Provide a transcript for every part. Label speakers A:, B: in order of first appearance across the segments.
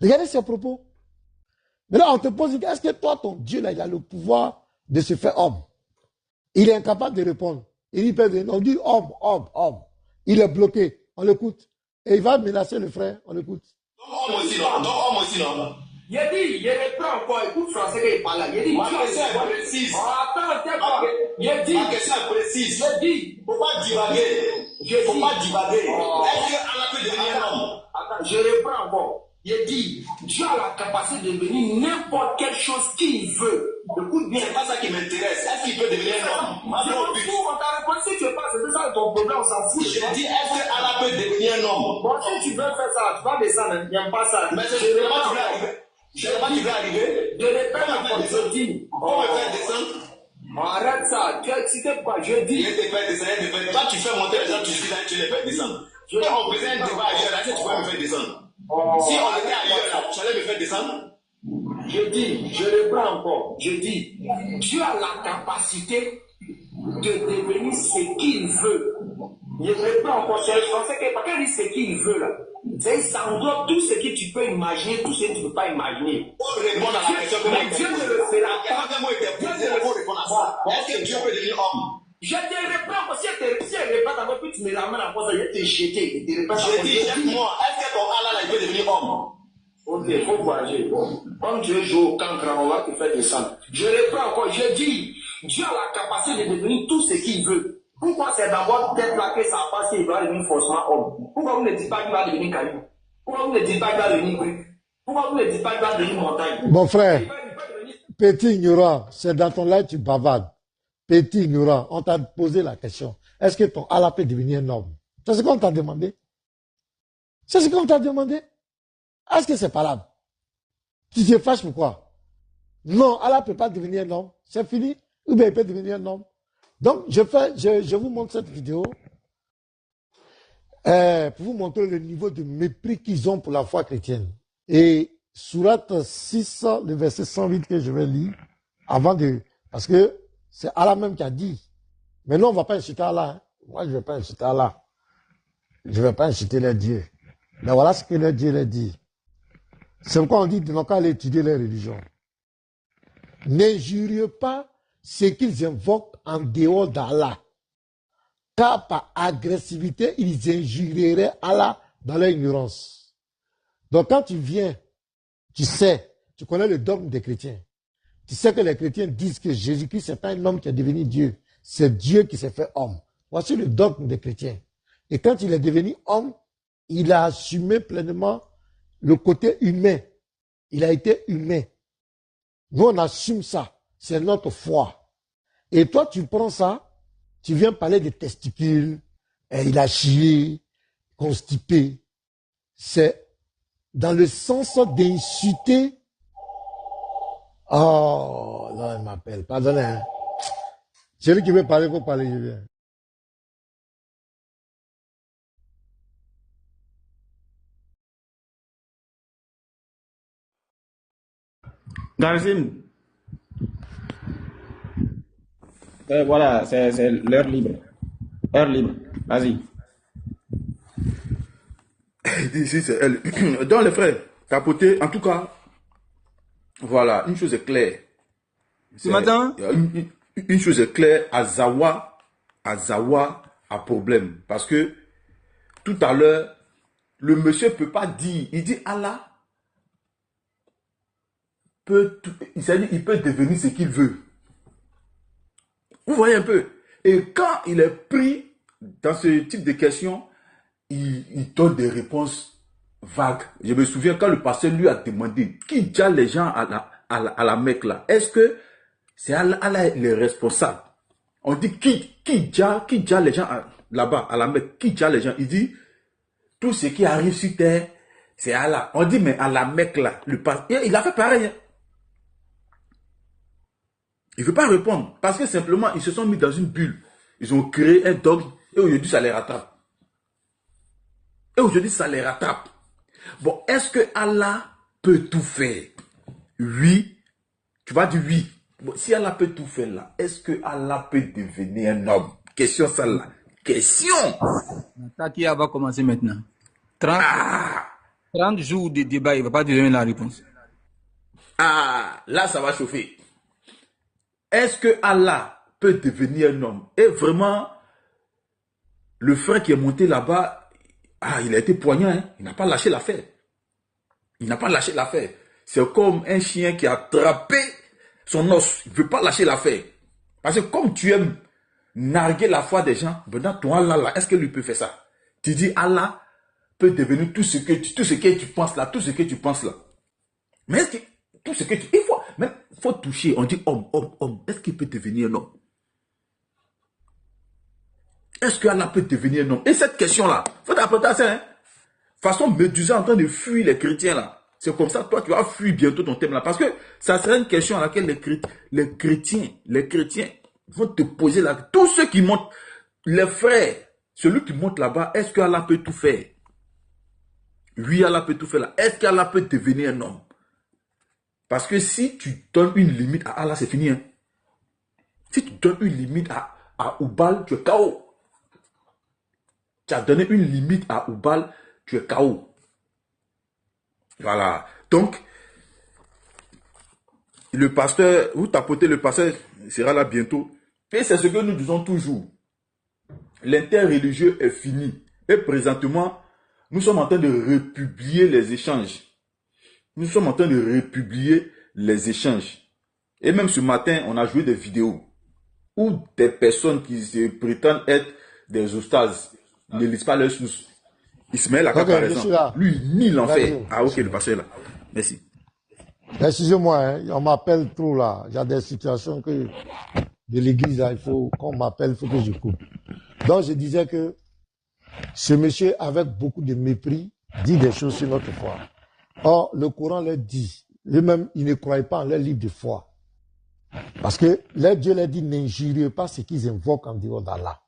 A: Regardez ses propos. Mais là, on te pose, est-ce que toi, ton Dieu, là, il a le pouvoir de se faire homme? Il est incapable de répondre. On dit homme, homme, homme. Il est bloqué. On l'écoute. Et il va menacer le frère. On l'écoute.
B: Donc, homme aussi, non. Donc, homme aussi, non.
C: Il a dit, il reprend encore, écoute français qu'il parle là. Il a dit,
B: ma question est précise.
C: Attends, il a dit,
B: ma question est précise.
C: il a dit,
B: faut pas divaguer. Faut pas divaguer. Est-ce qu'Allah peut devenir un homme?
C: Attends, je reprends encore. Il a dit, Dieu a la capacité de devenir n'importe quelle chose qu'il veut. Écoute bien.
B: C'est pas ça qui m'intéresse. Est-ce qu'il peut devenir un homme?
C: On t'a répondu, si tu es pas, c'est ça ton problème, on s'en fout.
B: Je dis, est-ce qu'Allah peut devenir un homme?
C: Bon, si tu veux faire ça, tu vas descendre, il n'y a pas ça.
B: Mais je ne sais pas, tu veux arriver. Je ne sais pas, tu veux arriver.
C: Je répète encore, je dis.
B: On me fait descendre.
C: Arrête ça, tu as excité pourquoi? Je dis.
B: Il te fait descendre, toi tu fais monter les gens, tu suis là, tu les fais descendre. Et on faisait un débat ailleurs, là, tu peux me faire descendre. Si on était ailleurs, là, tu allais me faire descendre.
C: Je dis, je reprends encore, je dis, Dieu a la capacité de devenir ce qu'il veut. Je reprends encore, c'est le français qui dit ce qu'il veut là. C'est ça englobe tout ce que tu peux imaginer, tout ce que tu ne peux pas imaginer.
B: Pour répondre à la question,
C: mais Dieu ne le fera pas.
B: Pour répondre à ça, est-ce que Dieu peut devenir homme?
C: Je te réponds, si elle répète encore, puis tu me ramènes à quoi ça, je vais te jeter.
B: Je dis, jette-moi, est-ce que ton Allah là, il peut devenir homme?
C: Ok, il faut voyager. Comme Dieu joue au cancre, on va te faire descendre. Je reprends encore, je dis, Dieu a la capacité de devenir tout ce qu'il veut. Pourquoi c'est dans votre tête là que ça passe et il va devenir forcément homme? Pourquoi vous ne dites pas qu'il va devenir caillou? Pourquoi vous ne dites pas qu'il va devenir brique? Pourquoi vous ne dites pas qu'il va devenir montagne?
A: Mon frère, petit ignorant, c'est dans ton live tu bavardes. Petit ignorant, on t'a posé la question. Est-ce que ton Allah peut devenir un homme? C'est ce qu'on t'a demandé. C'est ce qu'on t'a demandé. Est-ce que c'est valable? Tu te fâches pourquoi? Non, Allah ne peut pas devenir un homme. C'est fini. Ou bien il peut devenir un homme. Donc, je vous montre cette vidéo pour vous montrer le niveau de mépris qu'ils ont pour la foi chrétienne. Et Sourate 6, le verset 108 que je vais lire, parce que c'est Allah même qui a dit. Mais non, on ne va pas insulter Allah. Hein. Moi, je ne vais pas insulter Allah. Je ne vais pas insulter les dieux. Mais voilà ce que les dieux leur dit. C'est pourquoi on dit de ne pas aller étudier les religions. N'injuriez pas ce qu'ils invoquent en dehors d'Allah. Car par agressivité, ils injurieraient Allah dans leur ignorance. Donc quand tu viens, tu sais, tu connais le dogme des chrétiens. Tu sais que les chrétiens disent que Jésus-Christ, c'est pas un homme qui est devenu Dieu. C'est Dieu qui s'est fait homme. Voici le dogme des chrétiens. Et quand il est devenu homme, il a assumé pleinement le côté humain. Il a été humain. Nous, on assume ça. C'est notre foi. Et toi, tu prends ça, tu viens parler des testicules, et il a chié, constipé. C'est dans le sens d'insulter. Oh, là, il m'appelle. Pardonnez. Hein. Celui qui veut parler, il faut parler, je viens.
D: Garzim. Voilà, c'est l'heure libre. Heure libre. Vas-y.
E: Ici, c'est elle. Donc, les frères, capoter, en tout cas, voilà, une chose est claire.
D: Tu m'entends?
E: Une chose est claire, Azawa a problème. Parce que, tout à l'heure, le monsieur ne peut pas dire, il dit Allah il peut devenir ce qu'il veut. Vous voyez un peu. Et quand il est pris dans ce type de questions, il donne des réponses vagues. Je me souviens quand le pasteur lui a demandé qui déjà les gens à la Mecque là. Est-ce que c'est Allah le responsable? On dit qui déjà les gens là-bas à la Mecque, qui déjà les gens? Il dit tout ce qui arrive sur terre, c'est Allah. On dit mais à la Mecque là, le pasteur, il a fait pareil. Hein. Il ne veut pas répondre parce que simplement ils se sont mis dans une bulle. Ils ont créé un dogme et aujourd'hui ça les rattrape. Bon, est-ce que Allah peut tout faire? Oui. Tu vas dire oui. Bon, si Allah peut tout faire là, est-ce que Allah peut devenir un homme? Question ça là. Question.
D: Takia va commencer maintenant. 30.
E: Ah.
D: 30 jours de débat, il ne va pas te donner la réponse.
E: Ah, là, ça va chauffer. Est-ce que Allah peut devenir un homme? Et vraiment, le frère qui est monté là-bas, il a été poignant, hein? Il n'a pas lâché l'affaire. Il n'a pas lâché l'affaire. C'est comme un chien qui a attrapé son os. Il ne veut pas lâcher l'affaire. Parce que comme tu aimes narguer la foi des gens, maintenant ton Allah là, est-ce que lui peut faire ça? Tu dis Allah peut devenir tout ce que tu penses là, tout ce que tu penses là. Mais est-ce que tout ce que tu... Il faut toucher, on dit homme, homme, homme. Est-ce qu'il peut devenir un homme? Est-ce que Allah peut devenir un homme? Et cette question-là, il faut t'apprendre ça, hein? Façon Médusa en train de fuir les chrétiens là. C'est comme ça, toi, tu vas fuir bientôt ton thème là. Parce que ça serait une question à laquelle les chrétiens vont te poser là. Tous ceux qui montent, les frères, celui qui monte là-bas, est-ce qu'Allah peut tout faire? Oui, Allah peut tout faire là. Est-ce qu'Allah peut devenir un homme? Parce que si tu donnes une limite à Allah, c'est fini. Hein? Si tu donnes une limite à Oubal, tu es KO. Tu as donné une limite à Oubal, tu es KO. Voilà. Donc, le pasteur, vous tapotez, le pasteur sera là bientôt. Et c'est ce que nous disons toujours. L'interreligieux est fini. Et présentement, nous sommes en train de republier les échanges. Nous sommes en train de republier les échanges. Et même ce matin, on a joué des vidéos où des personnes qui se prétendent être des ostases ne lisent pas leurs sources. Ismaël a par exemple. Lui, il nie l'enfer. Ah ok, le pasteur est là. Merci.
A: Excusez-moi, hein, on m'appelle trop là. Il y a des situations que de l'église, il faut qu'on m'appelle, il faut que je coupe. Donc je disais que ce monsieur, avec beaucoup de mépris, dit des choses sur notre foi. Or, le Coran leur dit, eux-mêmes, ils ne croient pas en leur livre de foi. Parce que leur Dieu leur dit, n'injuriez pas ce qu'ils invoquent en dehors d'Allah.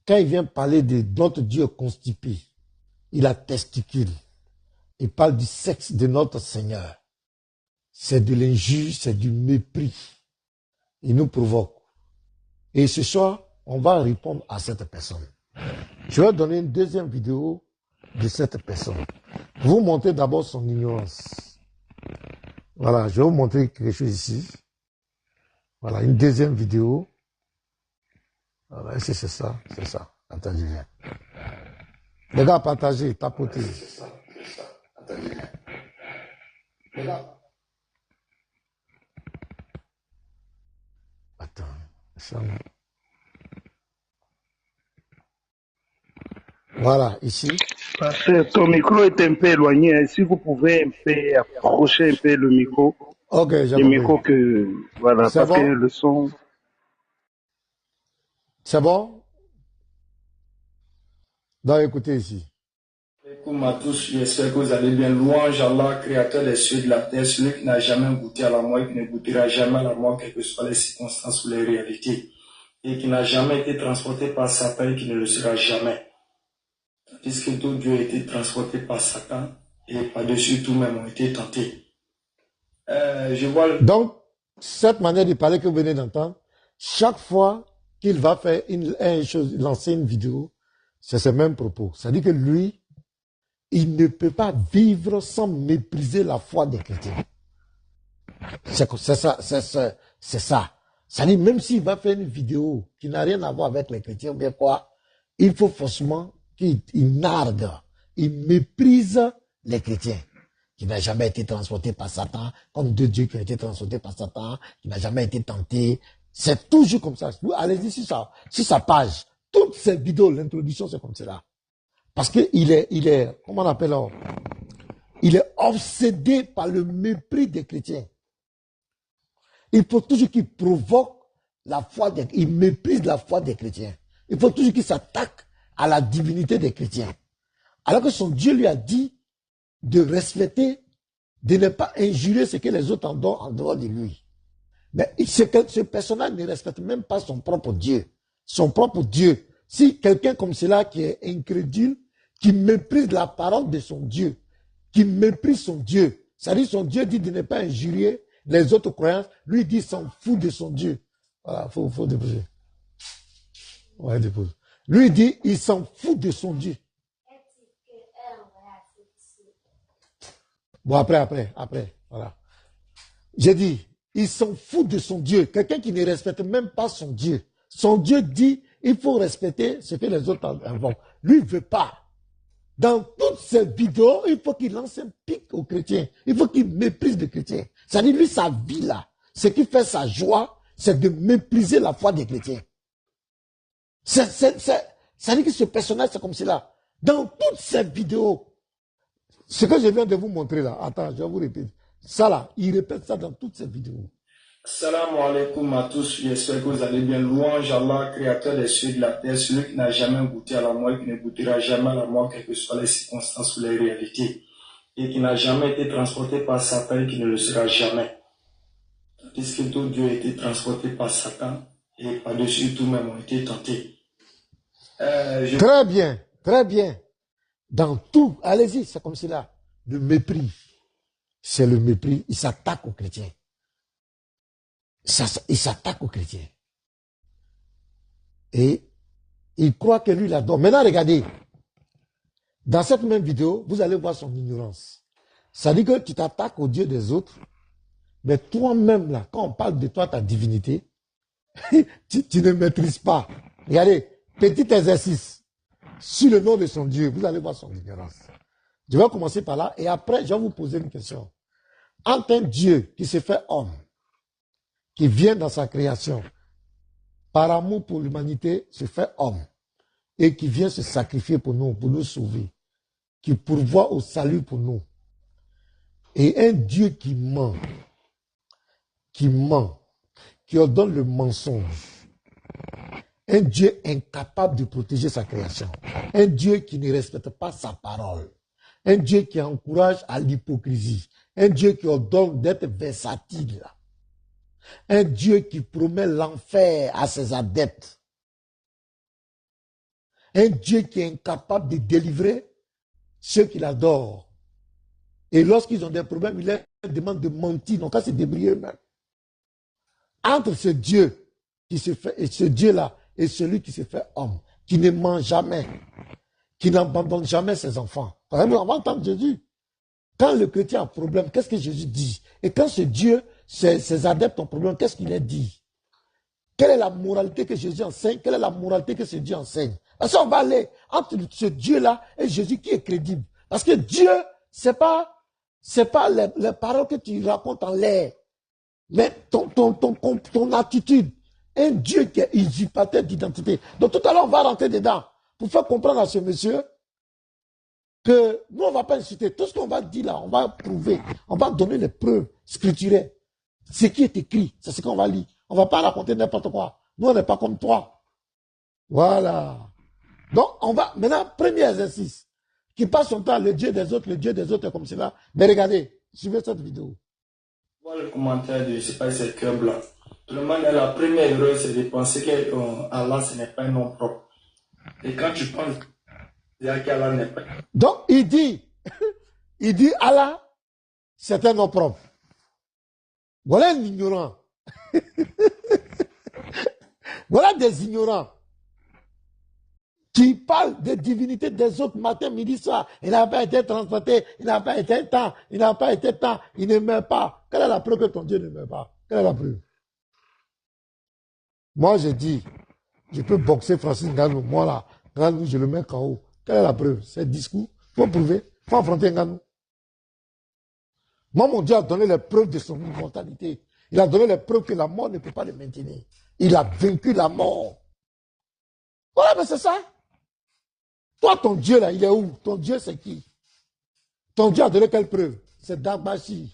A: Quand il vient parler de notre Dieu constipé, il a testicule. Il parle du sexe de notre Seigneur. C'est de l'injure, c'est du mépris. Il nous provoque. Et ce soir, on va répondre à cette personne. Je vais donner une deuxième vidéo de cette personne. Vous montrez d'abord son ignorance. Voilà, je vais vous montrer quelque chose ici. Voilà, une deuxième vidéo. Voilà, est-ce que c'est ça? C'est ça. Attendez bien. Les gars, partagez, tapotez. C'est ça. Attendez bien. Les gars. Attends, ça. Voilà, ici.
F: Parce que ton micro est un peu éloigné. Si vous pouvez un peu approcher un peu le micro.
A: Ok, j'ai compris.
F: Le micro que, voilà, parce que le son.
A: C'est bon? Donc, écoutez ici.
C: Comme à tous, j'espère que vous allez bien. Louange à Allah, créateur des cieux et de la terre, celui qui n'a jamais goûté à la mort et qui ne goûtera jamais à la mort, quelles que soient les circonstances ou les réalités, et qui n'a jamais été transporté par Satan et qui ne le sera jamais. Puisque tout Dieu a été transporté par Satan et par-dessus tout même ont été tentés.
A: Donc, cette manière de parler que vous venez d'entendre, chaque fois qu'il va faire lancer une vidéo, c'est ce même propos. C'est-à-dire que lui, il ne peut pas vivre sans mépriser la foi des chrétiens. C'est ça. C'est-à-dire, même s'il va faire une vidéo qui n'a rien à voir avec les chrétiens ou bien quoi, il faut forcément qu'il nargue, il méprise les chrétiens, qui n'a jamais été transporté par Satan, comme deux dieux qui ont été transportés par Satan, qui n'a jamais été tenté. C'est toujours comme ça. Allez-y sur sa page. Toutes ces vidéos, l'introduction, c'est comme cela. Parce que il est, comment on appelle ça? Il est obsédé par le mépris des chrétiens. Il faut toujours qu'il provoque la foi il méprise la foi des chrétiens. Il faut toujours qu'il s'attaque à la divinité des chrétiens. Alors que son Dieu lui a dit de respecter, de ne pas injurer ce que les autres en donnent en dehors de lui. Mais ce personnage ne respecte même pas son propre Dieu. Son propre Dieu. Si quelqu'un comme cela qui est incrédule, qui méprise la parole de son Dieu, qui méprise son Dieu, c'est-à-dire son Dieu dit de ne pas injurier les autres croyants, lui dit s'en fout de son Dieu. Voilà, faut déposer. Ouais, dépose. Lui dit, il s'en fout de son Dieu. Bon, après, voilà. J'ai dit, ils sont fous de son Dieu. Quelqu'un qui ne respecte même pas son Dieu. Son Dieu dit, il faut respecter ce que les autres inventent. Lui, il ne veut pas. Dans toutes ces vidéos, il faut qu'il lance un pic aux chrétiens. Il faut qu'il méprise les chrétiens. Ça dit, lui, sa vie là, ce qui fait sa joie, c'est de mépriser la foi des chrétiens. Ça dit que ce personnage, c'est comme cela. Dans toutes ces vidéos, ce que je viens de vous montrer là, attends, je vais vous répéter. Ça là, il répète ça dans toutes ces vidéos.
C: Salam alaikum à tous, j'espère que vous allez bien. Louange à Allah, créateur des cieux et de la terre, celui qui n'a jamais goûté à la mort et qui ne goûtera jamais à la mort, quelles que soient les circonstances ou les réalités, et qui n'a jamais été transporté par Satan et qui ne le sera jamais. Puisque tout Dieu a été transporté par Satan et par-dessus tout même ont été tentés.
A: Très bien, très bien. Dans tout, allez-y, c'est comme cela. Le mépris, c'est le mépris. Il s'attaque aux chrétiens. Il s'attaque aux chrétiens. Et il croit que lui, il adore. Maintenant, regardez. Dans cette même vidéo, vous allez voir son ignorance. Ça dit que tu t'attaques au Dieu des autres, mais toi-même, là, quand on parle de toi, ta divinité, tu ne maîtrises pas. Regardez, petit exercice. Sur le nom de son Dieu, vous allez voir son ignorance. Je vais commencer par là et après, je vais vous poser une question. Entre un Dieu qui se fait homme, qui vient dans sa création, par amour pour l'humanité, se fait homme, et qui vient se sacrifier pour nous sauver, qui pourvoit au salut pour nous, et un Dieu qui ment, qui ordonne le mensonge, un Dieu incapable de protéger sa création. Un Dieu qui ne respecte pas sa parole. Un Dieu qui encourage à l'hypocrisie. Un Dieu qui ordonne d'être versatile. Un Dieu qui promet l'enfer à ses adeptes. Un Dieu qui est incapable de délivrer ceux qu'il adore. Et lorsqu'ils ont des problèmes, il leur demande de mentir, donc à se débrouiller eux-mêmes. Entre ce Dieu qui se fait, et ce Dieu-là, et celui qui se fait homme, qui ne ment jamais, qui n'abandonne jamais ses enfants. Par exemple, on va entendre Jésus. Quand le chrétien a un problème, qu'est-ce que Jésus dit? Et quand ce Dieu, ses adeptes ont un problème, qu'est-ce qu'il a dit? Quelle est la moralité que Jésus enseigne? Quelle est la moralité que ce Dieu enseigne? Parce qu'on va aller entre ce Dieu-là et Jésus qui est crédible. Parce que Dieu, c'est pas les paroles que tu racontes en l'air, mais ton attitude. Un Dieu qui est usurpateur d'identité. Donc tout à l'heure, on va rentrer dedans pour faire comprendre à ce monsieur que nous, on ne va pas insulter. Tout ce qu'on va dire là, on va prouver. On va donner les preuves scripturaires. Ce qui est écrit, c'est ce qu'on va lire. On ne va pas raconter n'importe quoi. Nous, on n'est pas comme toi. Voilà. Donc, on va, maintenant, premier exercice. Qui passe son temps, le Dieu des autres est comme cela. Mais regardez, suivez cette vidéo.
C: Voilà le commentaire de c'est pas ces cœurs blancs. Tout le monde, la première erreur, c'est de penser que Allah, ce n'est pas un nom propre. Et quand tu penses qu'Allah n'est pas.
A: Donc, il dit Allah, c'est un nom propre. Voilà un ignorant. Voilà des ignorants qui parlent des divinités des autres matin, midi, soir. Il n'a pas été transporté, il n'a pas été temps, il n'a pas été temps, il ne meurt pas. Quelle est la preuve que ton Dieu ne meurt pas? Quelle est la preuve? Moi, je dis, je peux boxer Francis Ngannou. Moi, là, Ngannou, je le mets KO. Quelle est la preuve? C'est discours. Il faut prouver. Il faut affronter Ngannou. Moi, mon Dieu a donné les preuves de son immortalité. Il a donné les preuves que la mort ne peut pas le maintenir. Il a vaincu la mort. Voilà, mais c'est ça. Toi, ton Dieu, là, il est où? Ton Dieu, c'est qui? Ton Dieu a donné quelle preuve? C'est Dagbashi.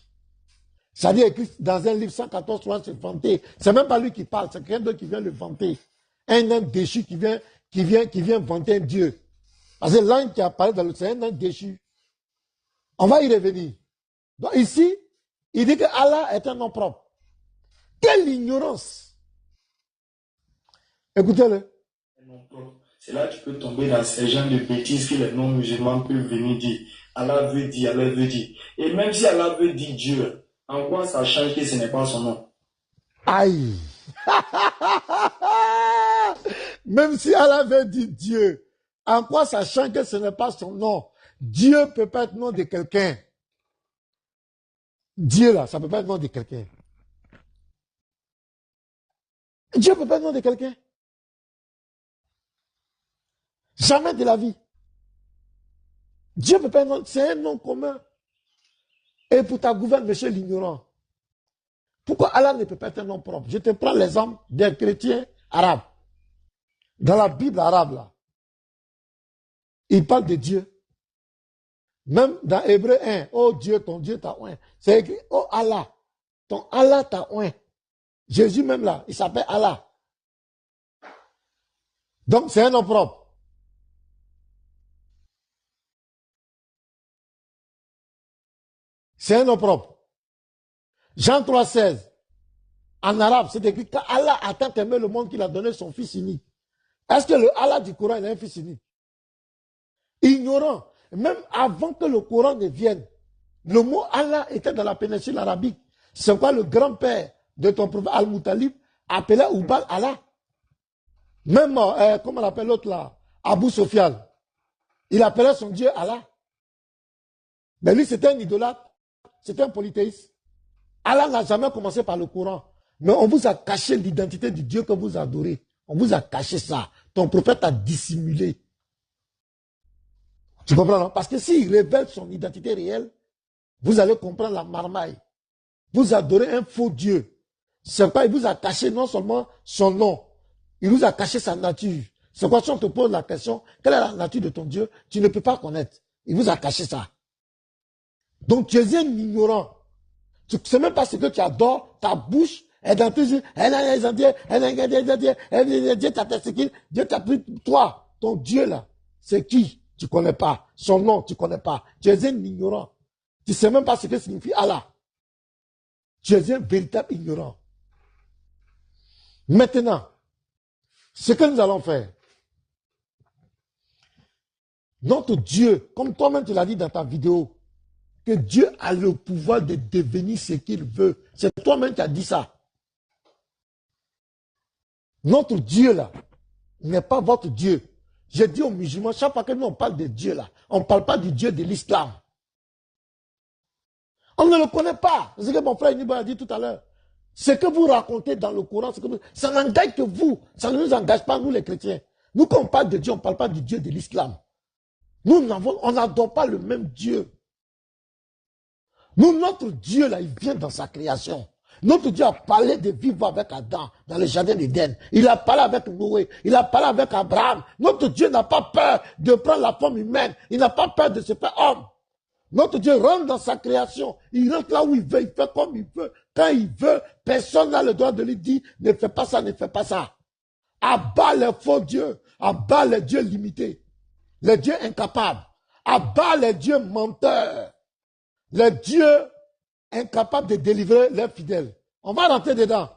A: Ça dit écrit dans un livre 114, 3, c'est vanté. C'est même pas lui qui parle, c'est quelqu'un d'autre qui vient le vanter. Un homme déchu qui vient vanter un Dieu. Parce que l'ange qui a parlé dans le, c'est un homme déchu. On va y revenir. Donc ici, il dit que Allah est un nom propre. Quelle ignorance! Écoutez-le.
C: C'est là que tu peux tomber dans ces genres de bêtises que les non-musulmans peuvent venir dire. Allah veut dire, Allah veut dire. Et même si Allah veut dire Dieu, en quoi ça change que ce n'est pas son nom?
A: Aïe! Même si Allah veut dire Dieu, en quoi ça change que ce n'est pas son nom? Dieu peut pas être le nom de quelqu'un. Dieu là, ça ne peut pas être le nom de quelqu'un. Dieu ne peut pas être le nom de quelqu'un. Jamais de la vie. Dieu ne peut pas être le nom, c'est un nom commun. Et pour ta gouverne, monsieur l'ignorant. Pourquoi Allah ne peut pas être un nom propre? Je te prends l'exemple d'un chrétien arabe. Dans la Bible arabe, là, il parle de Dieu. Même dans Hébreu 1, oh Dieu, ton Dieu t'a oint. C'est écrit, oh Allah, ton Allah t'a oint. Jésus même là, il s'appelle Allah. Donc c'est un nom propre. C'est un nom propre. Jean 3,16. En arabe, c'est écrit que Allah a tant aimé le monde qu'il a donné son fils unique. Est-ce que le Allah du Coran, il a un fils unique? Ignorant. Même avant que le Coran ne vienne, le mot Allah était dans la péninsule arabique. C'est quoi le grand-père de ton prophète Al-Moutalib appelait Oubal Allah. Même, comment on appelle l'autre là, Abu Sofiane, il appelait son Dieu Allah. Mais lui, c'était un idolâtre, c'était un polythéiste. Allah n'a jamais commencé par le Coran. Mais on vous a caché l'identité du Dieu que vous adorez. On vous a caché ça. Ton prophète a dissimulé. Tu comprends, non? Parce que s'il révèle son identité réelle, vous allez comprendre la marmaille. Vous adorez un faux Dieu. C'est quoi? Il vous a caché non seulement son nom, il vous a caché sa nature. C'est quoi si on te pose la question, quelle est la nature de ton Dieu? Tu ne peux pas connaître. Il vous a caché ça. Donc tu es un ignorant. Tu ne sais même pas ce que tu adores, ta bouche est dans tes yeux. Dieu t'a persécuté, Dieu t'a pris toi, ton Dieu là. C'est qui? Tu ne connais pas. Son nom, tu ne connais pas. Tu es un ignorant. Tu ne sais même pas ce que signifie Allah. Tu es un véritable ignorant. Maintenant, ce que nous allons faire, notre Dieu, comme toi-même tu l'as dit dans ta vidéo, que Dieu a le pouvoir de devenir ce qu'il veut. C'est toi-même qui as dit ça. Notre Dieu là, n'est pas votre Dieu. J'ai dit aux musulmans, chaque fois que nous on parle de Dieu là, on ne parle pas du Dieu de l'islam. On ne le connaît pas. C'est ce que mon frère Niba a dit tout à l'heure. Ce que vous racontez dans le Coran, ça n'engage que vous. Ça ne nous engage pas, nous les chrétiens. Nous, quand on parle de Dieu, on ne parle pas du Dieu de l'islam. Nous, on n'adore pas le même Dieu. Nous, notre Dieu, là, il vient dans sa création. Notre Dieu a parlé de vivre avec Adam dans le jardin d'Éden. Il a parlé avec Noé. Il a parlé avec Abraham. Notre Dieu n'a pas peur de prendre la forme humaine. Il n'a pas peur de se faire homme. Notre Dieu rentre dans sa création. Il rentre là où il veut. Il fait comme il veut. Quand il veut, personne n'a le droit de lui dire ne fais pas ça, ne fais pas ça. Abat les faux dieux. Abat les dieux limités. Les dieux incapables. Abat les dieux menteurs. Les dieux incapables de délivrer leurs fidèles. On va rentrer dedans.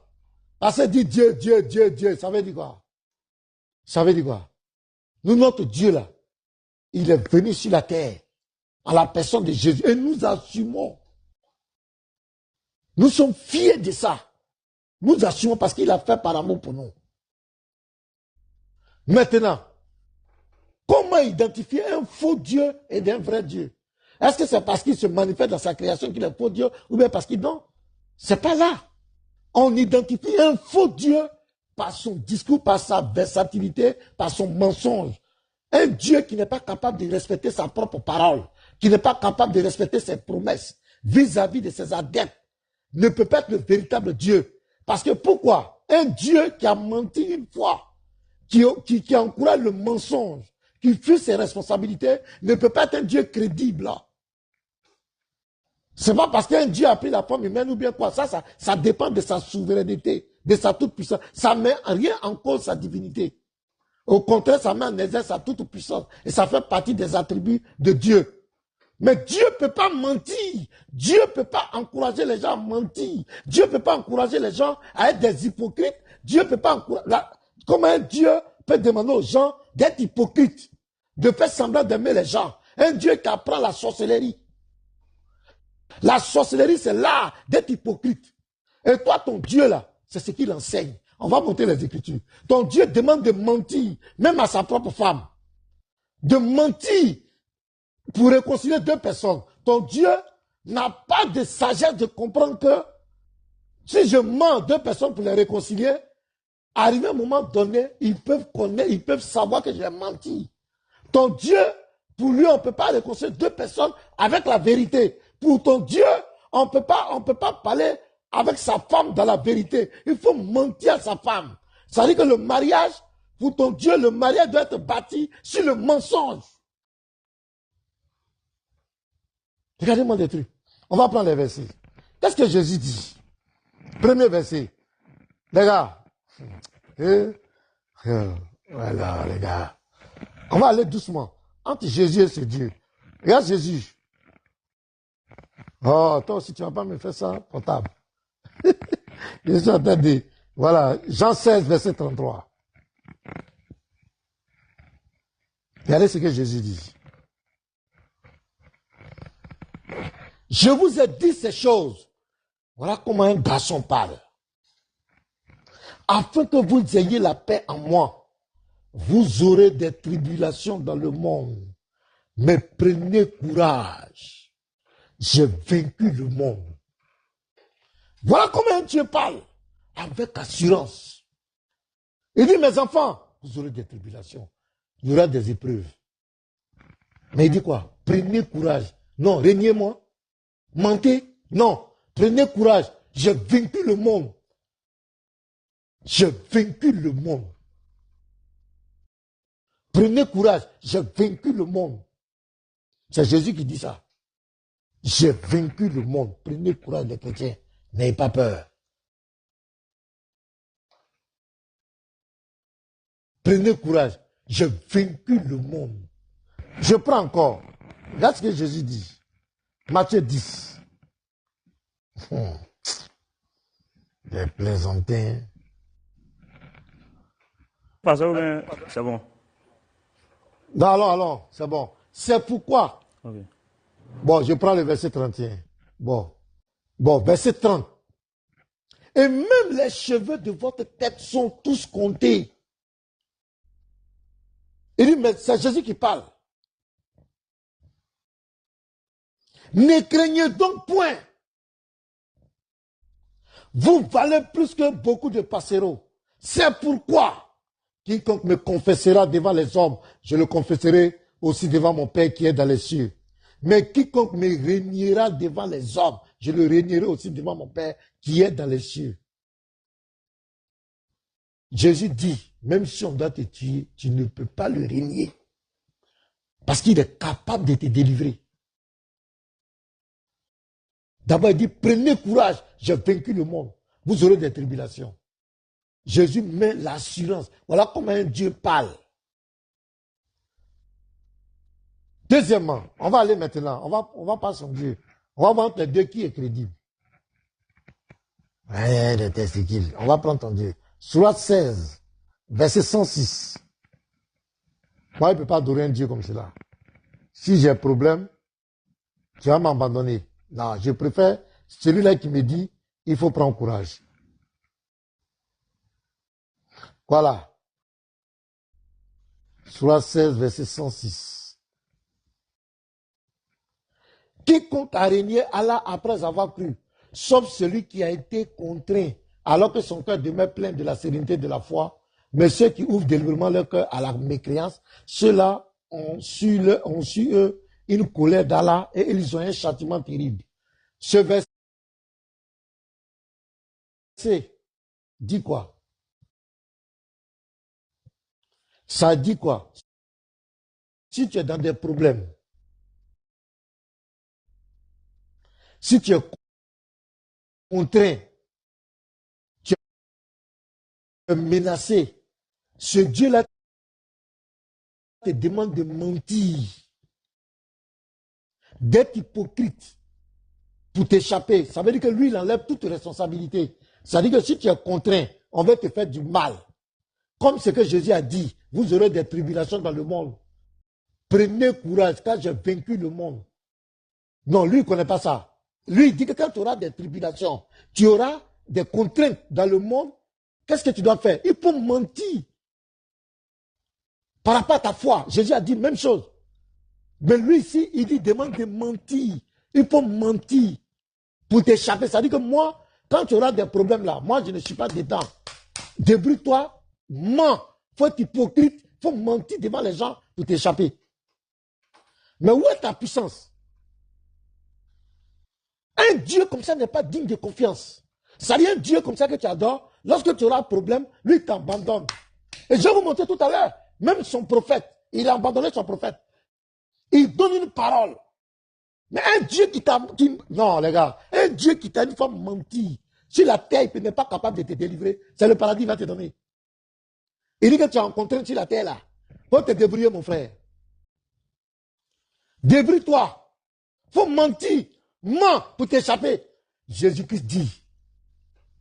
A: Parce que dit Dieu, Dieu, Dieu, Dieu. Ça veut dire quoi? Ça veut dire quoi? Nous, notre Dieu là, il est venu sur la terre en la personne de Jésus. Et nous assumons. Nous sommes fiers de ça. Nous assumons parce qu'il a fait par amour pour nous. Maintenant, comment identifier un faux Dieu et d'un vrai Dieu? Est-ce que c'est parce qu'il se manifeste dans sa création qu'il est faux Dieu ou bien parce qu'il non? C'est pas là. On identifie un faux Dieu par son discours, par sa versatilité, par son mensonge. Un Dieu qui n'est pas capable de respecter sa propre parole, qui n'est pas capable de respecter ses promesses vis-à-vis de ses adeptes, ne peut pas être le véritable Dieu. Parce que pourquoi? Un Dieu qui a menti une fois, qui encourage le mensonge, qui fuit ses responsabilités, ne peut pas être un Dieu crédible. C'est pas parce qu'un Dieu a pris la forme humaine ou bien quoi. Ça dépend de sa souveraineté, de sa toute-puissance. Ça ne met rien en cause sa divinité. Au contraire, ça met en exergue sa toute-puissance. Et ça fait partie des attributs de Dieu. Mais Dieu ne peut pas mentir. Dieu ne peut pas encourager les gens à mentir. Dieu ne peut pas encourager les gens à être des hypocrites. Dieu ne peut pas encourager... Comment un Dieu peut demander aux gens d'être hypocrites, de faire semblant d'aimer les gens? Un Dieu qui apprend la sorcellerie. La sorcellerie, c'est l'art d'être hypocrite. Et toi, ton Dieu, là, c'est ce qu'il enseigne. On va monter les Écritures. Ton Dieu demande de mentir, même à sa propre femme. De mentir pour réconcilier deux personnes. Ton Dieu n'a pas de sagesse de comprendre que si je mens deux personnes pour les réconcilier, arrivé à un moment donné, ils peuvent connaître, ils peuvent savoir que j'ai menti. Ton Dieu, pour lui, on ne peut pas réconcilier deux personnes avec la vérité. Pour ton Dieu, on ne peut pas parler avec sa femme dans la vérité. Il faut mentir à sa femme. Ça veut dire que le mariage, pour ton Dieu, le mariage doit être bâti sur le mensonge. Regardez-moi des trucs. On va prendre les versets. Qu'est-ce que Jésus dit? Premier verset. Les gars. Voilà, les gars. On va aller doucement. Entre Jésus et ce Dieu. Regarde Jésus. Oh, toi aussi, tu ne vas pas me faire ça portable. Je suis en train de... Voilà, Jean 16, verset 33. Regardez ce que Jésus dit. Je vous ai dit ces choses. Voilà comment un garçon parle. Afin que vous ayez la paix en moi, vous aurez des tribulations dans le monde. Mais prenez courage. J'ai vaincu le monde. Voilà comment Dieu parle. Avec assurance. Il dit, mes enfants, vous aurez des tribulations. Il y aura des épreuves. Mais il dit quoi? Prenez courage. Non, régnez-moi. Mentez. Non. Prenez courage. J'ai vaincu le monde. J'ai vaincu le monde. Prenez courage. J'ai vaincu le monde. C'est Jésus qui dit ça. J'ai vaincu le monde. Prenez courage, les chrétiens. N'ayez pas peur. Prenez courage. J'ai vaincu le monde. Je prends encore. Regarde ce que Jésus dit. Matthieu 10. Des plaisantins.
D: Pas ça ou bien c'est bon?
A: Non, allons, c'est bon. C'est pourquoi.
D: Okay.
A: Bon, je prends le verset 31. Bon, verset 30. Et même les cheveux de votre tête sont tous comptés. Il dit, mais c'est Jésus qui parle. Ne craignez donc point. Vous valez plus que beaucoup de passereaux. C'est pourquoi quiconque me confessera devant les hommes, je le confesserai aussi devant mon Père qui est dans les cieux. Mais quiconque me régnera devant les hommes, je le régnerai aussi devant mon Père qui est dans les cieux. Jésus dit, même si on doit te tuer, tu ne peux pas le régner. Parce qu'il est capable de te délivrer. D'abord, il dit, prenez courage, j'ai vaincu le monde. Vous aurez des tribulations. Jésus met l'assurance. Voilà comment un Dieu parle. Deuxièmement, on va aller maintenant, on va pas son Dieu. On va voir les deux qui est crédible. Ouais, le testicules. On va prendre ton Dieu. Sourate 16, verset 106. Moi, il ne peut pas adorer un Dieu comme cela. Si j'ai un problème, tu vas m'abandonner. Non, je préfère celui-là qui me dit, il faut prendre courage. Voilà. Sourate 16, verset 106. Quiconque a régné Allah après avoir cru, sauf celui qui a été contraint, alors que son cœur demeure plein de la sérénité de la foi, mais ceux qui ouvrent délibérément leur cœur à la mécréance, ceux-là ont su eux une colère d'Allah et ils ont un châtiment terrible. Ce verset dit quoi? Ça dit quoi? Si tu es dans des problèmes, si tu es contraint, tu es menacé, ce Dieu-là te demande de mentir, d'être hypocrite pour t'échapper. Ça veut dire que lui, il enlève toute responsabilité. Ça veut dire que si tu es contraint, on va te faire du mal. Comme ce que Jésus a dit, vous aurez des tribulations dans le monde. Prenez courage, car j'ai vaincu le monde. Non, lui, il ne connaît pas ça. Lui, il dit que quand tu auras des tribulations, tu auras des contraintes dans le monde, qu'est-ce que tu dois faire? Il faut mentir. Par rapport à ta foi, Jésus a dit la même chose. Mais lui ici, il dit, demande de mentir. Il faut mentir pour t'échapper. Ça dit que moi, quand tu auras des problèmes là, moi je ne suis pas dedans. Débrouille-toi, mens. Il faut être hypocrite, il faut mentir devant les gens pour t'échapper. Mais où est ta puissance? Un Dieu comme ça n'est pas digne de confiance. Ça dit un Dieu comme ça que tu adores, lorsque tu auras un problème, lui t'abandonne. Et je vais vous montrer tout à l'heure, même son prophète, il a abandonné son prophète. Il donne une parole. Mais un Dieu qui t'a... Non les gars, un Dieu qui t'a une fois menti sur la terre, il n'est pas capable de te délivrer. C'est le paradis qu'il va te donner. Il dit que tu as rencontré sur la terre là. Faut te débrouiller mon frère. Débrouille-toi. Faut mentir. Mens pour t'échapper. Jésus-Christ dit,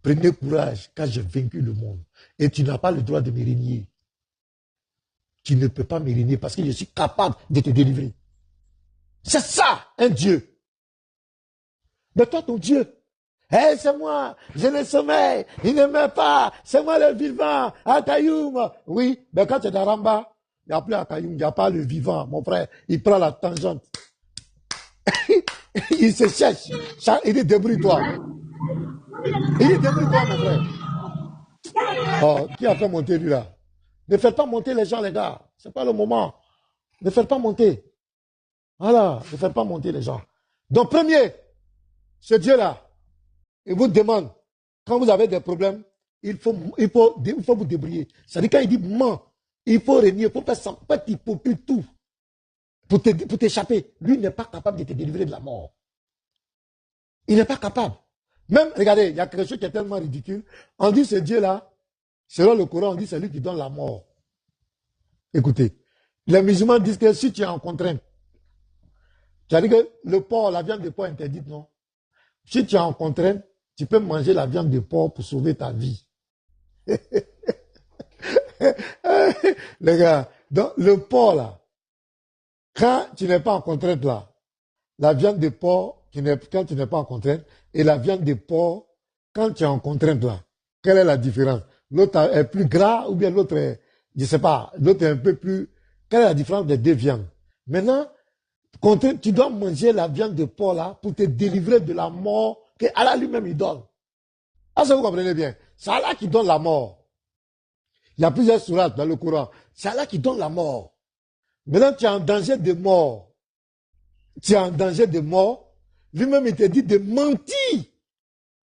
A: prenez courage car j'ai vaincu le monde. Et tu n'as pas le droit de me régner. Tu ne peux pas me régner parce que je suis capable de te délivrer. C'est ça, un Dieu. Mais toi, ton Dieu, hey, c'est moi, je le sommeil, il ne m'aime pas, c'est moi le vivant, Akayoum. Oui, mais quand tu es dans Ramba, il n'y a plus Akayoum, il n'y a pas le vivant, mon frère. Il prend la tangente. Il se cherche. Il dit débrouille-toi. Il dit débrouille-toi, mon frère. Oh, qui a fait monter lui là? Ne faites pas monter les gens, les gars. Ce n'est pas le moment. Ne faites pas monter. Voilà, ne faites pas monter les gens. Donc, premier, ce Dieu-là, il vous demande, quand vous avez des problèmes, il faut vous débrouiller. C'est-à-dire, quand il dit ment, il faut régner, il faut pas être hypocrite tout. Pour t'échapper. Lui, il n'est pas capable de te délivrer de la mort. Il n'est pas capable. Même, regardez, il y a quelque chose qui est tellement ridicule. On dit ce Dieu-là, selon le Coran, on dit c'est lui qui donne la mort. Écoutez, les musulmans disent que si tu es en contrainte, c'est-à-dire que le porc, la viande de porc est interdite, non? Si tu es en contrainte, tu peux manger la viande de porc pour sauver ta vie. Les gars, donc le porc là, quand tu n'es pas en contrainte là, la viande de porc, quand tu n'es pas en contrainte, et la viande de porc, quand tu es en contrainte là, quelle est la différence? L'autre est plus gras ou bien l'autre est, je ne sais pas, l'autre est un peu plus... Quelle est la différence des deux viandes? Maintenant, tu dois manger la viande de porc là pour te délivrer de la mort que Allah lui-même il donne. Ah, ça vous comprenez bien? C'est Allah qui donne la mort. Il y a plusieurs sourates dans le Coran. C'est Allah qui donne la mort. Maintenant, tu es en danger de mort. Tu es en danger de mort. Lui-même, il te dit de mentir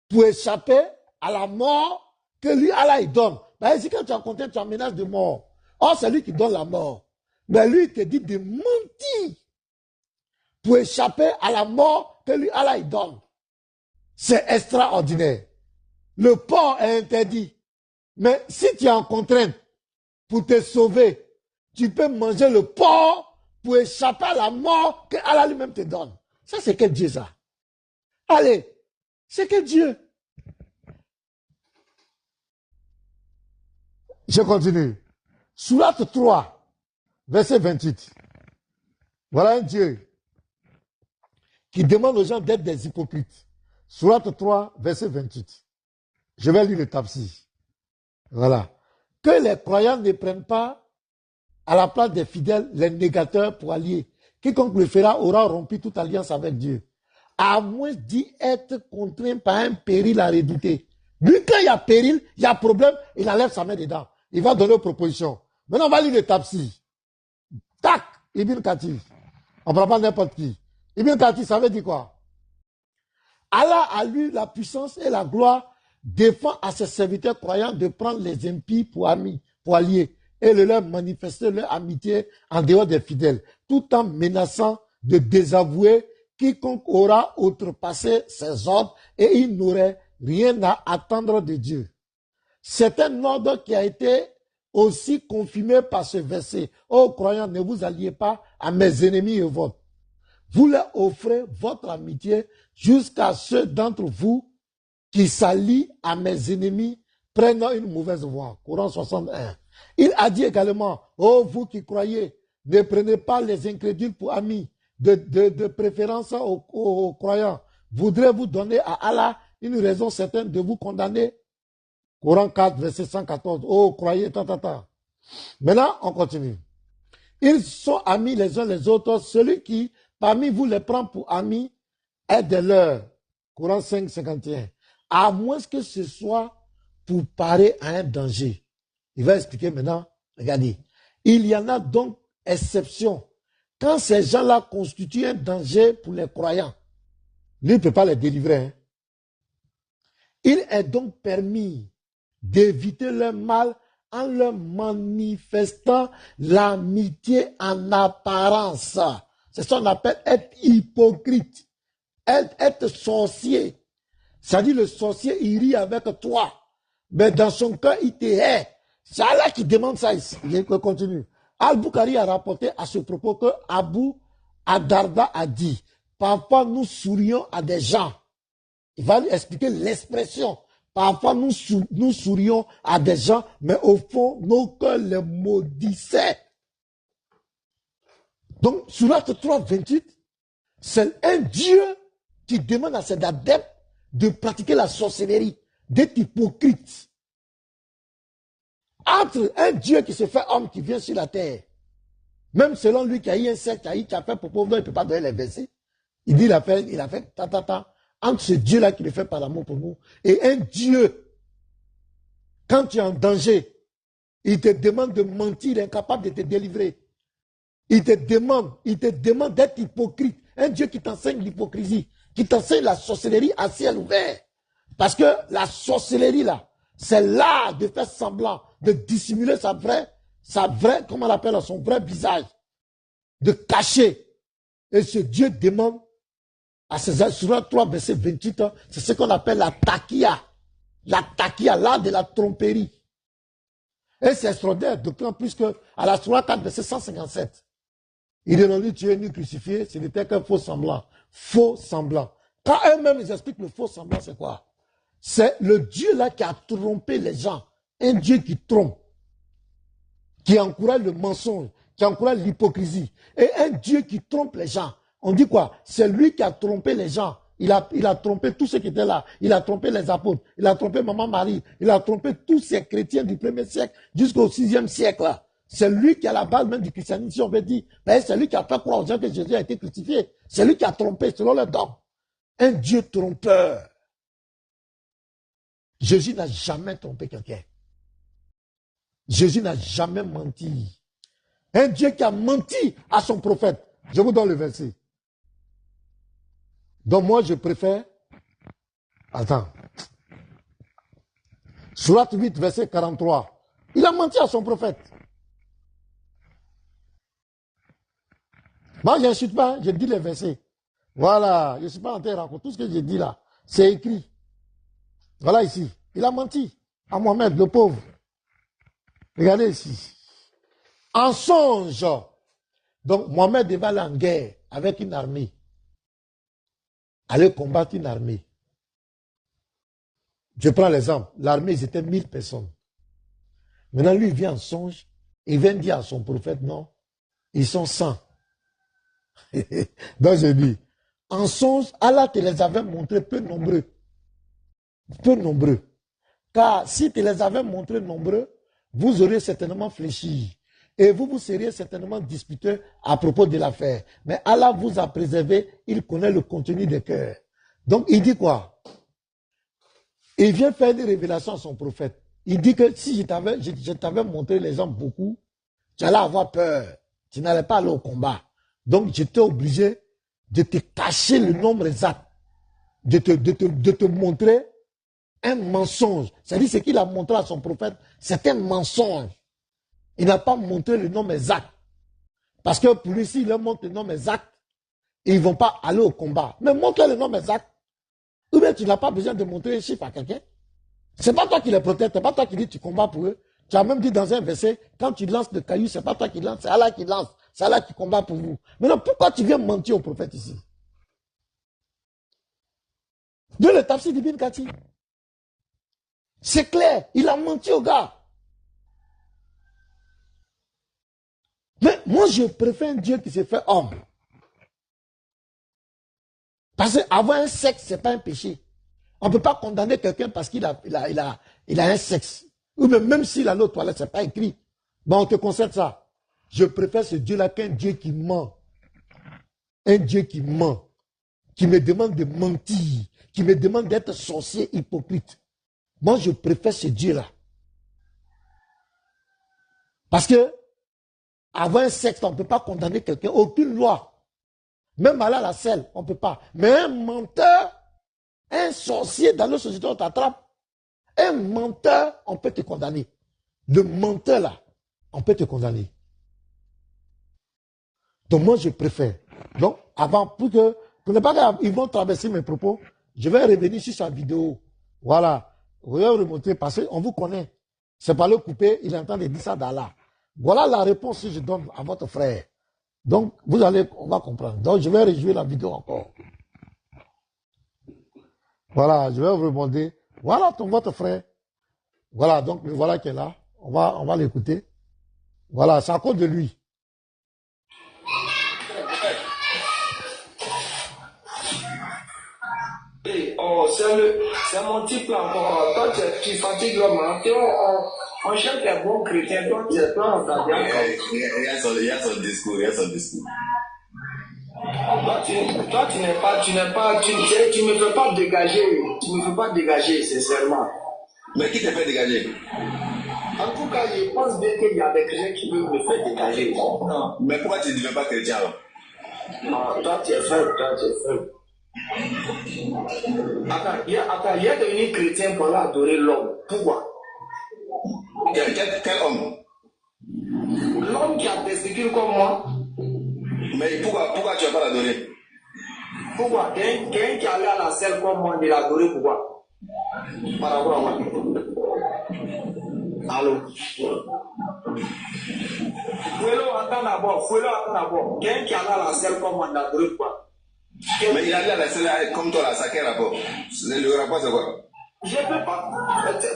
A: pour échapper à la mort que lui, Allah, il donne. Ben, ici, quand tu as compté, tu as menace de mort. Or, c'est lui qui donne la mort. Mais lui, il te dit de mentir pour échapper à la mort que lui, Allah, il donne. C'est extraordinaire. Le porc est interdit. Mais si tu es en contrainte pour te sauver, tu peux manger le porc pour échapper à la mort que Allah lui-même te donne. Ça, c'est quel Dieu ça? Allez, c'est quel Dieu? Je continue. Sourate 3, verset 28. Voilà un Dieu qui demande aux gens d'être des hypocrites. Sourate 3, verset 28. Je vais lire le tafsir. Voilà. Que les croyants ne prennent pas à la place des fidèles les négateurs pour alliés. Quiconque le fera aura rompu toute alliance avec Dieu. À moins d'y être contraint par un péril à redouter. Lui, quand il y a péril, il y a problème, il enlève sa main dedans. Il va donner aux propositions. Maintenant, on va lire le tafsir. Tac, Ibn Kathir. On ne prend pas n'importe qui. Ibn Kathir, ça veut dire quoi? Allah a lui la puissance et la gloire, défend à ses serviteurs croyants de prendre les impies pour amis, pour alliés, et de leur manifester leur amitié en dehors des fidèles, tout en menaçant de désavouer quiconque aura outrepassé ses ordres et il n'aurait rien à attendre de Dieu. C'est un ordre qui a été aussi confirmé par ce verset. Ô croyants, ne vous alliez pas à mes ennemis et vôtres. Vous leur offrez votre amitié jusqu'à ceux d'entre vous qui s'allient à mes ennemis prenant une mauvaise voie. Coran 61. Il a dit également, ô vous qui croyez, ne prenez pas les incrédules pour amis, de préférence aux croyants. Voudrez-vous donner à Allah une raison certaine de vous condamner? Coran 4, verset 114. Oh, croyez, Maintenant, on continue. Ils sont amis les uns les autres. Celui qui, parmi vous, les prend pour amis aide-leur. Coran 5, 51. À moins que ce soit pour parer à un danger. Il va expliquer maintenant. Regardez. Il y en a donc exception. Quand ces gens-là constituent un danger pour les croyants, lui ne peut pas les délivrer. Hein. Il est donc permis d'éviter le mal en leur manifestant l'amitié en apparence. C'est ce qu'on appelle être hypocrite, être sorcier. C'est-à-dire le sorcier, il rit avec toi, mais dans son cœur, il te hait. C'est Allah qui demande ça ici. Il continue. Al-Bukhari a rapporté à ce propos que Abu Adarda a dit, parfois nous sourions à des gens. Il va lui expliquer l'expression. Parfois nous sourions à des gens, mais au fond, nos cœurs les maudissaient. Donc, Surat 3, 28, c'est un Dieu qui demande à ses adeptes de pratiquer la sorcellerie, d'être hypocrite. Entre un Dieu qui se fait homme, qui vient sur la terre, même selon lui qui a eu un secte, qui a fait pour pauvre, il ne peut pas donner les versets. Il dit, il a fait, entre ce Dieu-là qui le fait par amour pour nous, et un Dieu, quand tu es en danger, il te demande de mentir, il est incapable de te délivrer. Il te demande d'être hypocrite. Un Dieu qui t'enseigne l'hypocrisie, qui t'enseigne la sorcellerie à ciel ouvert. Parce que la sorcellerie, là, c'est l'art de faire semblant, de dissimuler sa vraie, comment on l'appelle, son vrai visage, de cacher. Et ce Dieu demande, à César, sur 3, verset 28, c'est ce qu'on appelle la takia. La takia, l'art de la tromperie. Et c'est extraordinaire, d'autant plus que, à la Surah 4, verset 157, il est rendu tué ni crucifié, ce n'était qu'un faux semblant. Faux semblant. Quand eux-mêmes ils expliquent le faux semblant, c'est quoi? C'est le Dieu là qui a trompé les gens. Un Dieu qui trompe, qui encourage le mensonge, qui encourage l'hypocrisie. Et un Dieu qui trompe les gens. On dit quoi? C'est lui qui a trompé les gens. Il a trompé tous ceux qui étaient là. Il a trompé les apôtres. Il a trompé Maman Marie. Il a trompé tous ces chrétiens du 1er siècle jusqu'au 6e siècle. Là. C'est lui qui a la base même du christianisme, si on veut dire. C'est lui qui a fait croire aux gens que Jésus a été crucifié. C'est lui qui a trompé selon le dogme. Un Dieu trompeur. Jésus n'a jamais trompé quelqu'un. Jésus n'a jamais menti. Un Dieu qui a menti à son prophète. Je vous donne le verset. Donc moi je préfère... Attends. Surat 8, verset 43. Il a menti à son prophète. Moi je n'insulte pas, je dis les versets. Voilà, je ne suis pas en train de raconter. Tout ce que je dis là, c'est écrit. Voilà ici. Il a menti à Mohamed, le pauvre. Regardez ici. En songe. Donc Mohamed va aller en guerre avec une armée. Aller combattre une armée. Je prends l'exemple. L'armée, ils étaient 1000 personnes. Maintenant, lui, il vient en songe. Il vient dire à son prophète, non, ils sont 100. Donc je dis, en songe, Allah te les avait montrés peu nombreux. Peu nombreux. Car si tu les avais montrés nombreux, vous auriez certainement fléchi. Et vous seriez certainement disputé à propos de l'affaire. Mais Allah vous a préservé, il connaît le contenu des cœurs. Donc il dit quoi? Il vient faire des révélations à son prophète. Il dit que si je t'avais montré les gens beaucoup, tu allais avoir peur. Tu n'allais pas aller au combat. Donc j'étais obligé de te cacher le nombre exact. De te montrer un mensonge. C'est-à-dire ce qu'il a montré à son prophète, c'est un mensonge. Il n'a pas montré le nom exact. Parce que pour lui, s'il leur montre le nom exact, ils ne vont pas aller au combat. Mais montre le nom exact. Ou bien tu n'as pas besoin de montrer un chiffre à quelqu'un. Ce n'est pas toi qui les protège, ce n'est pas toi qui dis tu combats pour eux. Tu as même dit dans un verset, quand tu lances le caillou, ce n'est pas toi qui lance, c'est Allah qui lance. C'est Allah qui combat pour vous. Maintenant, pourquoi tu viens mentir au prophète ici? De le tafsir d'Ibn Kathir. C'est clair, il a menti au gars. Mais moi, je préfère un Dieu qui se fait homme. Parce qu'avoir un sexe, ce n'est pas un péché. On ne peut pas condamner quelqu'un parce qu'il a un sexe. Ou même s'il a l'autre toilette, ce n'est pas écrit. Bon, on te concède ça. Je préfère ce Dieu-là qu'un Dieu qui ment. Un Dieu qui ment. qui me demande de mentir, qui me demande d'être sorcier hypocrite. Moi, je préfère ce Dieu-là. Parce que, avant un sexe, on ne peut pas condamner quelqu'un, aucune loi. Même aller à la selle, on ne peut pas. Mais un menteur, un sorcier dans notre société, on t'attrape. Un menteur, on peut te condamner. Le menteur là, on peut te condamner. Donc moi, je préfère. Donc, avant, pour ne pas qu'ils vont traverser mes propos, je vais revenir sur sa vidéo. Voilà. Je vais vous remontrer parce qu'on vous connaît. C'est pas le coupé, il est en train de dire ça d'Allah. Voilà la réponse que je donne à votre frère. Donc, on va comprendre. Donc, je vais rejouer la vidéo encore. Voilà, je vais vous demander. Voilà votre frère. Voilà, donc le voilà qui est là. On va l'écouter. Voilà, c'est à cause de lui.
C: Oh, c'est mon type là encore. Toi, tu fatigues l'homme. On cherche les bons chrétiens. Toi, tu es toi, on t'a dit encore.
B: Il y a son discours, il y a son discours.
C: Toi, tu me fais pas dégager. Tu me fais pas dégager, sincèrement.
B: Mais qui te fait dégager?
C: En tout cas, je pense bien qu'il y a des chrétiens qui veulent me faire dégager.
B: Non. Mais pourquoi tu ne deviens pas chrétien alors?
C: Non, toi, tu es faible, Attends, il est devenu chrétien pour adorer l'homme. Pourquoi?
B: Quel homme?
C: L'homme qui a testicule comme moi.
B: Mais pourquoi tu ne vas pas l'adorer?
C: Pourquoi? Quelqu'un qui allait à la selle comme moi, de l'adorer, pourquoi? Par rapport à moi. Allô? Fouez-le attends d'abord. Quelqu'un qui allait à la selle comme moi, de l'adorer, pourquoi?
B: Mais il allait à la selle comme toi, là, ça quel rapport? Le rapport, c'est quoi?
C: Je ne peux pas.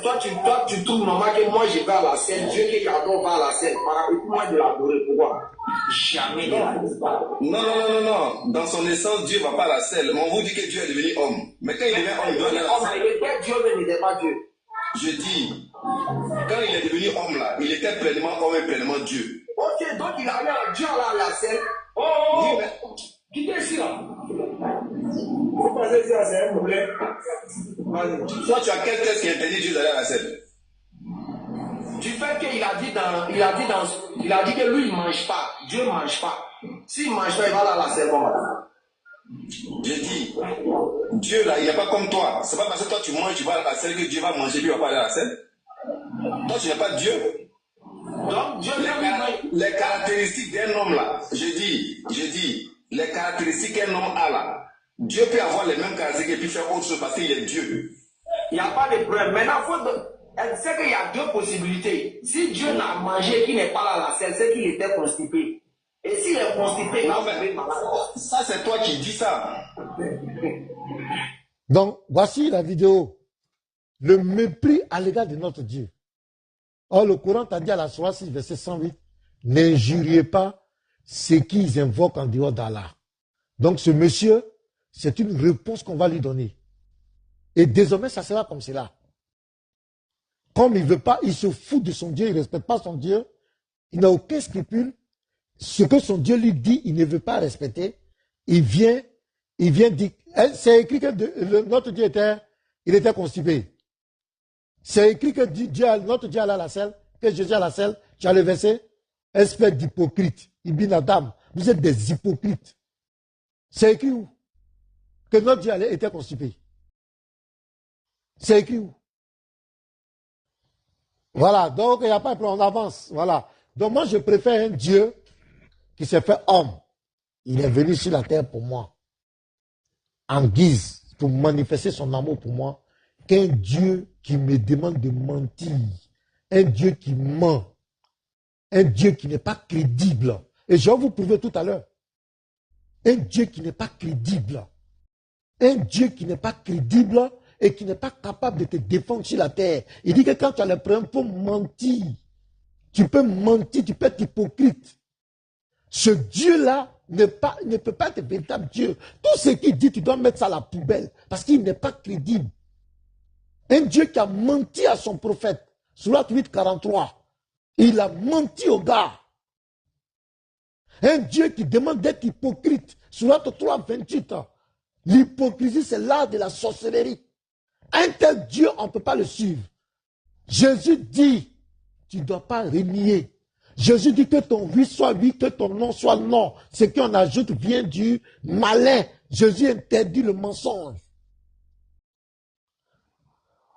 C: Toi, tu trouves normal que moi je vais à la scène, Dieu qui adore va à la scène. Et puis moi de l'adorer, pourquoi? Jamais.
B: Non. Dans son essence, Dieu ne va pas à la selle. Mais on vous dit que Dieu est devenu homme. Mais quand il devient homme, il doit aller à la selle.
C: Il était Dieu, mais il n'était pas Dieu.
B: Je dis, quand il est devenu homme là, il était pleinement homme et pleinement Dieu.
C: Ok, donc il allait à Dieu à la scène. Oh, quittez ici là. Vous pensez que c'est un problème?
B: Toi, tu as quel texte qui interdit Dieu d'aller à la scène?
C: Du fait qu'il a dit que lui il ne mange pas, Dieu ne mange pas. S'il ne mange pas, il va aller à la scène.
B: Je dis, Dieu là, il n'est pas comme toi. C'est pas parce que toi tu manges, tu vas à la scène que Dieu va manger, lui il va pas aller à la scène. Toi tu n'es pas Dieu.
C: Donc Dieu
B: les caractéristiques d'un homme là, je dis, les caractéristiques qu'un homme a là, Dieu peut avoir les mêmes caractéristiques et puis faire autre chose parce qu'il est Dieu.
C: Il n'y a pas de problème. Maintenant, elle sait qu'il y a deux possibilités. Si Dieu n'a mangé et qu'il n'est pas là à la scène, c'est qu'il était constipé. Et s'il est constipé,
B: non, mais ça c'est toi qui dis ça.
A: Donc, voici la vidéo. Le mépris à l'égard de notre Dieu. Or, le Coran t'a dit à la Sourate 6, verset 108, n'injuriez pas ceux qu'ils invoquent en dehors d'Allah. Donc, ce monsieur, c'est une réponse qu'on va lui donner. Et désormais, ça sera comme cela. Comme il ne veut pas, il se fout de son Dieu, il ne respecte pas son Dieu, il n'a aucun scrupule. Ce que son Dieu lui dit, il ne veut pas respecter. Il vient dire, c'est écrit que notre Dieu était constipé. C'est écrit que notre Dieu allait à la selle, que Jésus à la selle, tu as le verset, espèce d'hypocrite, Ibn Adam, vous êtes des hypocrites. C'est écrit où? Que notre Dieu était constipé. C'est écrit où? Voilà, donc il n'y a pas de problème, on avance. Voilà. Donc moi je préfère un Dieu qui s'est fait homme. Il est venu sur la terre pour moi. En guise, pour manifester son amour pour moi, qu'un Dieu qui me demande de mentir. Un Dieu qui ment. Un Dieu qui n'est pas crédible. Et je vais vous prouver tout à l'heure. Un Dieu qui n'est pas crédible. Un Dieu qui n'est pas crédible et qui n'est pas capable de te défendre sur la terre. Il dit que quand tu as le problème, il faut mentir. Tu peux mentir, tu peux être hypocrite. Ce Dieu-là ne peut pas être véritable Dieu. Tout ce qu'il dit, tu dois mettre ça à la poubelle parce qu'il n'est pas crédible. Un Dieu qui a menti à son prophète, Sourate 8, 43. Il a menti au gars. Un Dieu qui demande d'être hypocrite, Sourate 3, 28. L'hypocrisie, c'est l'art de la sorcellerie. Un tel Dieu, on ne peut pas le suivre. Jésus dit, tu ne dois pas renier. Jésus dit que ton oui soit oui, que ton non soit non. Ce qu'on ajoute vient du malin. Jésus interdit le mensonge.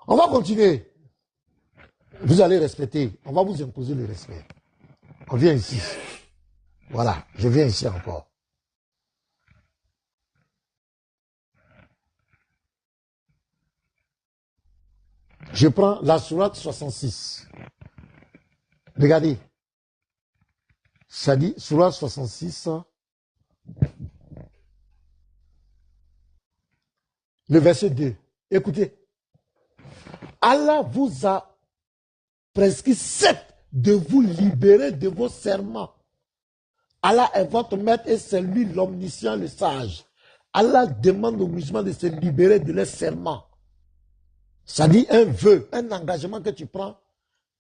A: On va continuer. Vous allez respecter. On va vous imposer le respect. On vient ici. Voilà, je viens ici encore. Je prends la sourate 66. Regardez. Ça dit, sourate 66, le verset 2. Écoutez. Allah vous a prescrit 7 de vous libérer de vos serments. Allah est votre maître et c'est lui l'omniscient, le sage. Allah demande aux musulmans de se libérer de leurs serments. Ça dit un vœu, un engagement que tu prends,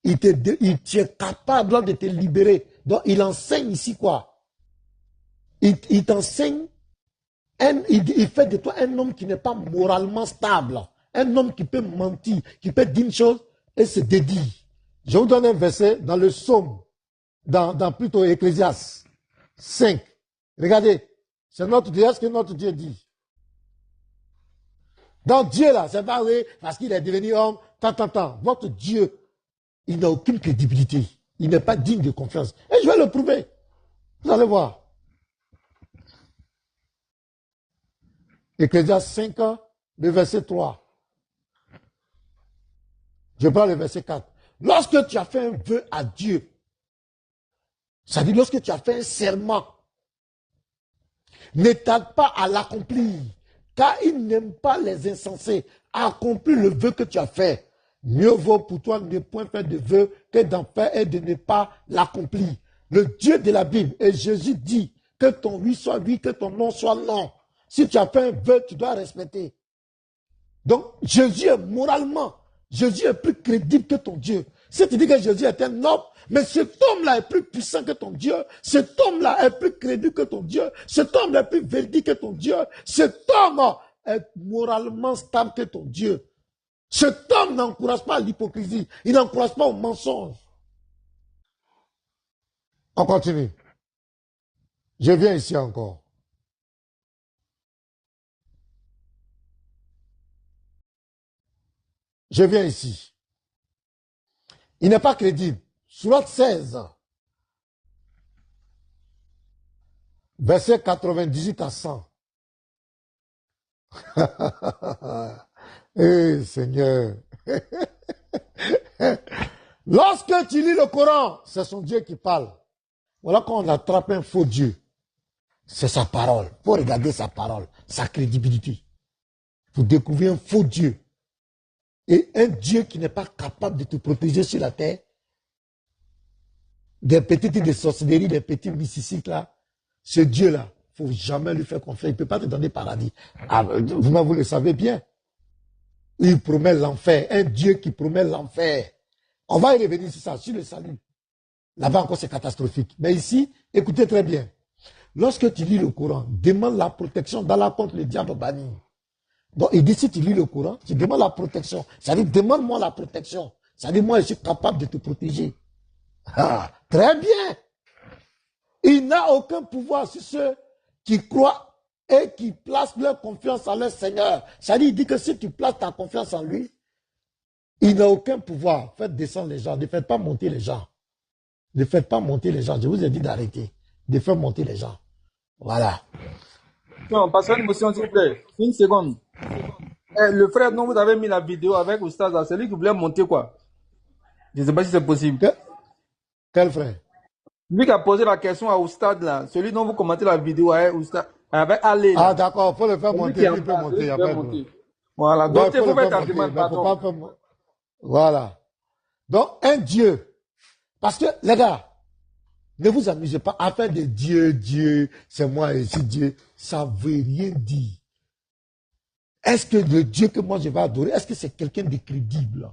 A: tu es capable de te libérer. Donc il enseigne ici quoi? Il t'enseigne, il fait de toi un homme qui n'est pas moralement stable. Un homme qui peut mentir, qui peut dire une chose et se dédire. Je vous donne un verset dans le psaume, dans plutôt Ecclésiaste 5. Regardez, c'est notre Dieu, ce que notre Dieu dit. Donc Dieu là, c'est pas oui, parce qu'il est devenu homme, tant. Votre Dieu, il n'a aucune crédibilité. Il n'est pas digne de confiance. Et je vais le prouver. Vous allez voir. Ecclésiaste 5, le verset 3. Je prends le verset 4. Lorsque tu as fait un vœu à Dieu, ça dit lorsque tu as fait un serment, ne tarde pas à l'accomplir, car il n'aime pas les insensés. Accomplis le vœu que tu as fait. Mieux vaut pour toi ne point faire de vœu que d'en faire et de ne pas l'accomplir. Le Dieu de la Bible, et Jésus dit que ton oui soit oui, que ton non soit non. Si tu as fait un vœu, tu dois respecter. Donc, Jésus est moralement, Jésus est plus crédible que ton Dieu. Si tu dis que Jésus est un homme, mais cet homme-là est plus puissant que ton Dieu, cet homme-là est plus crédible que ton Dieu, cet homme-là est plus véridique que ton Dieu, cet homme est moralement stable que ton Dieu. Cet homme n'encourage pas l'hypocrisie, il n'encourage pas au mensonge. On continue. Je viens ici encore. Je viens ici. Il n'est pas crédible. Sourate 16, verset 98 à 100. Eh Seigneur. Lorsque tu lis le Coran, c'est son Dieu qui parle. Voilà quand on attrape un faux Dieu. C'est sa parole. Il faut regarder sa parole, sa crédibilité. Vous découvrez un faux Dieu. Et un Dieu qui n'est pas capable de te protéger sur la terre, des petites de sorcellerie, des petits mystiques là, ce Dieu-là, il ne faut jamais lui faire confiance. Il ne peut pas te donner paradis. Ah, vous le savez bien. Il promet l'enfer. Un Dieu qui promet l'enfer. On va y revenir sur ça, sur le salut. Là-bas encore, c'est catastrophique. Mais ici, écoutez très bien. Lorsque tu lis le Coran, demande la protection d'Allah contre le diable banni. Donc, il dit, si tu lis le Coran, tu demandes la protection. Ça dit, demande-moi la protection. Ça dit, moi, je suis capable de te protéger. Ah, très bien. Il n'a aucun pouvoir sur ceux qui croient et qui placent leur confiance en leur Seigneur. Ça dit, il dit que si tu places ta confiance en lui, il n'a aucun pouvoir. Faites descendre les gens. Ne faites pas monter les gens. Ne faites pas monter les gens. Je vous ai dit d'arrêter. De faire monter les gens. Voilà.
C: Non, parce que s'il vous plaît, une seconde. Le frère dont vous avez mis la vidéo avec Oustaz, c'est lui qui voulait monter quoi? Je ne sais pas si c'est possible.
A: Quel frère?
C: Lui qui a posé la question à Oustaz là, celui dont vous commentez la vidéo avec Oustaz, avec Ali.
A: Ah d'accord, il faut le faire monter, il peut monter.
C: Voilà, donc il faut mettre ta demande, pardon.
A: Voilà. Donc un Dieu. Parce que les gars, ne vous amusez pas à faire de Dieu, c'est moi ici Dieu. Ça ne veut rien dire. Est-ce que le Dieu que moi je vais adorer, est-ce que c'est quelqu'un de crédible?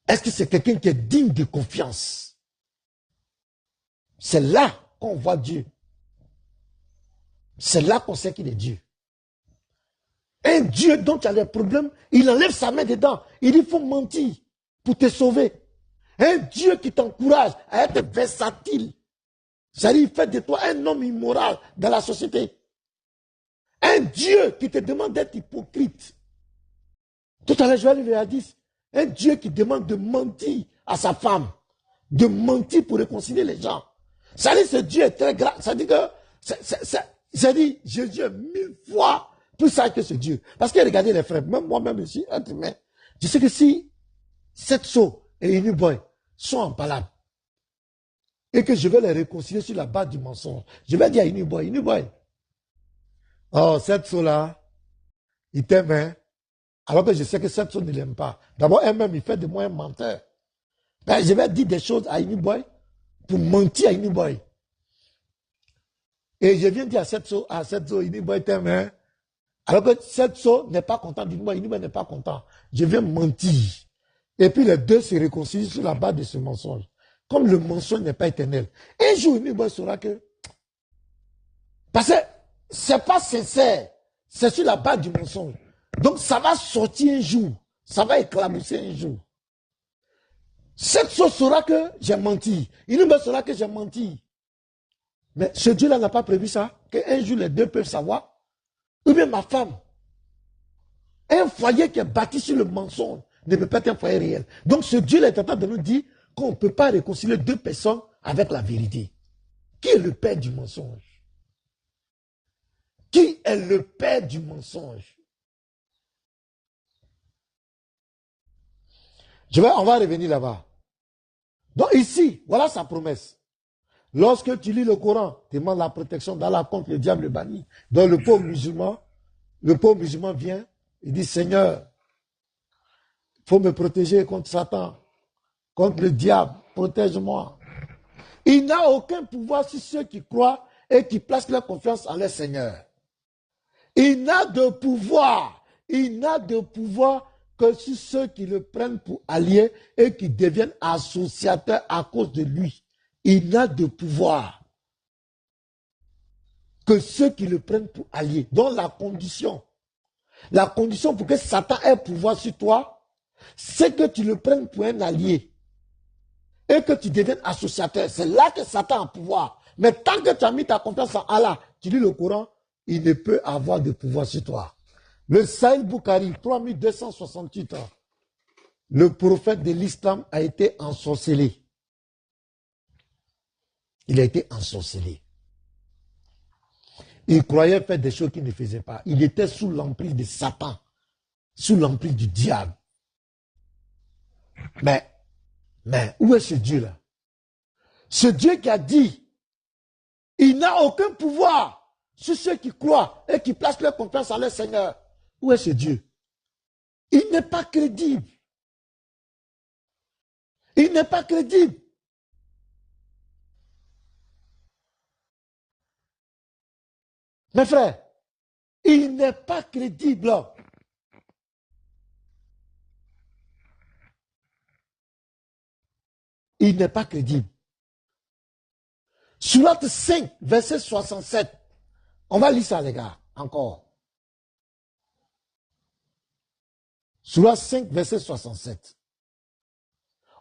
A: Est-ce que c'est quelqu'un qui est digne de confiance? C'est là qu'on voit Dieu. C'est là qu'on sait qu'il est Dieu. Un Dieu dont tu as des problèmes, il enlève sa main dedans. Il dit, il faut mentir pour te sauver. Un Dieu qui t'encourage à être versatile. C'est-à-dire, il fait de toi un homme immoral dans la société. Un Dieu qui te demande d'être hypocrite. Tout à l'heure, je vais lire le hadith. Un Dieu qui demande de mentir à sa femme. De mentir pour réconcilier les gens. C'est-à-dire, ce Dieu est très grave. Ça dit que, c'est-à-dire, Jésus est 1000 fois plus sage que ce Dieu. Parce que regardez les frères, même moi-même ici, être humain, je sais que si Setso et Uniboy sont en palade, et que je vais les réconcilier sur la base du mensonge, je vais dire à Uniboy, oh, Setso là, il t'aime, hein? Alors que je sais que Setso ne l'aime pas. D'abord, elle-même, il fait de moi un menteur. Ben, je vais dire des choses à Uniboy pour mentir à Uniboy. Et je viens dire à Setso, Uniboy t'aime, hein? Alors que Setso n'est pas content d'Uniboy, Uniboy n'est pas content. Je viens mentir. Et puis les deux se réconcilient sur la base de ce mensonge. Comme le mensonge n'est pas éternel. Un jour, Uniboy saura que... Parce que c'est pas sincère. C'est sur la base du mensonge. Donc ça va sortir un jour. Ça va éclabousser un jour. Setso saura que j'ai menti. Uniboy saura que j'ai menti. Mais ce Dieu-là n'a pas prévu ça. Qu'un jour les deux peuvent savoir. Ou bien ma femme. Un foyer qui est bâti sur le mensonge ne peut pas être un foyer réel. Donc ce Dieu-là est en train de nous dire qu'on ne peut pas réconcilier deux personnes avec la vérité. Qui est le père du mensonge? Qui est le père du mensonge? On va revenir là-bas. Donc ici, voilà sa promesse. Lorsque tu lis le Coran, demande la protection d'Allah contre le diable banni. Donc le pauvre musulman vient, il dit, Seigneur, il faut me protéger contre Satan, contre le diable, protège-moi. Il n'a aucun pouvoir sur ceux qui croient et qui placent leur confiance en leur Seigneur. Il n'a de pouvoir que sur ceux qui le prennent pour allié et qui deviennent associateurs à cause de lui. Il n'a de pouvoir que ceux qui le prennent pour allié. Donc la condition pour que Satan ait pouvoir sur toi, c'est que tu le prennes pour un allié et que tu deviennes associateur. C'est là que Satan a pouvoir. Mais tant que tu as mis ta confiance en Allah, tu lis le Coran, il ne peut avoir de pouvoir sur toi. Le Sahih Bukhari, 3268 ans, le prophète de l'islam a été ensorcelé. Il a été ensorcelé. Il croyait faire des choses qu'il ne faisait pas. Il était sous l'emprise de Satan, sous l'emprise du diable. Mais où est ce Dieu-là? Ce Dieu qui a dit, il n'a aucun pouvoir sur ceux qui croient et qui placent leur confiance en leur Seigneur. Où est ce Dieu? Il n'est pas crédible. Il n'est pas crédible. Mes frères, il n'est pas crédible. Il n'est pas crédible. Sourate 5, verset 67. On va lire ça, les gars, encore. Sourate 5, verset 67.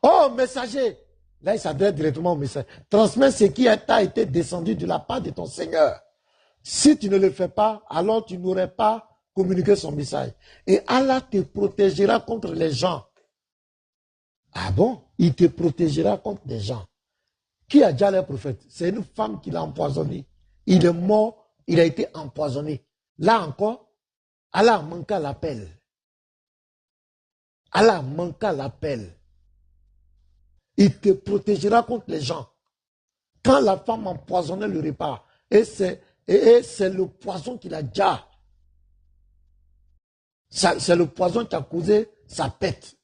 A: Oh, messager! Là, il s'adresse directement au messager. Transmets ce qui t'a été descendu de la part de ton Seigneur. Si tu ne le fais pas, alors tu n'aurais pas communiqué son message. Et Allah te protégera contre les gens. Ah bon? Il te protégera contre les gens. Qui a déjà le prophète? C'est une femme qui l'a empoisonné. Il est mort, il a été empoisonné. Là encore, Allah manqua l'appel. Allah manqua l'appel. Il te protégera contre les gens. Quand la femme empoisonnait le repas, et c'est le poison qu'il a déjà. C'est le poison qui a causé sa pète.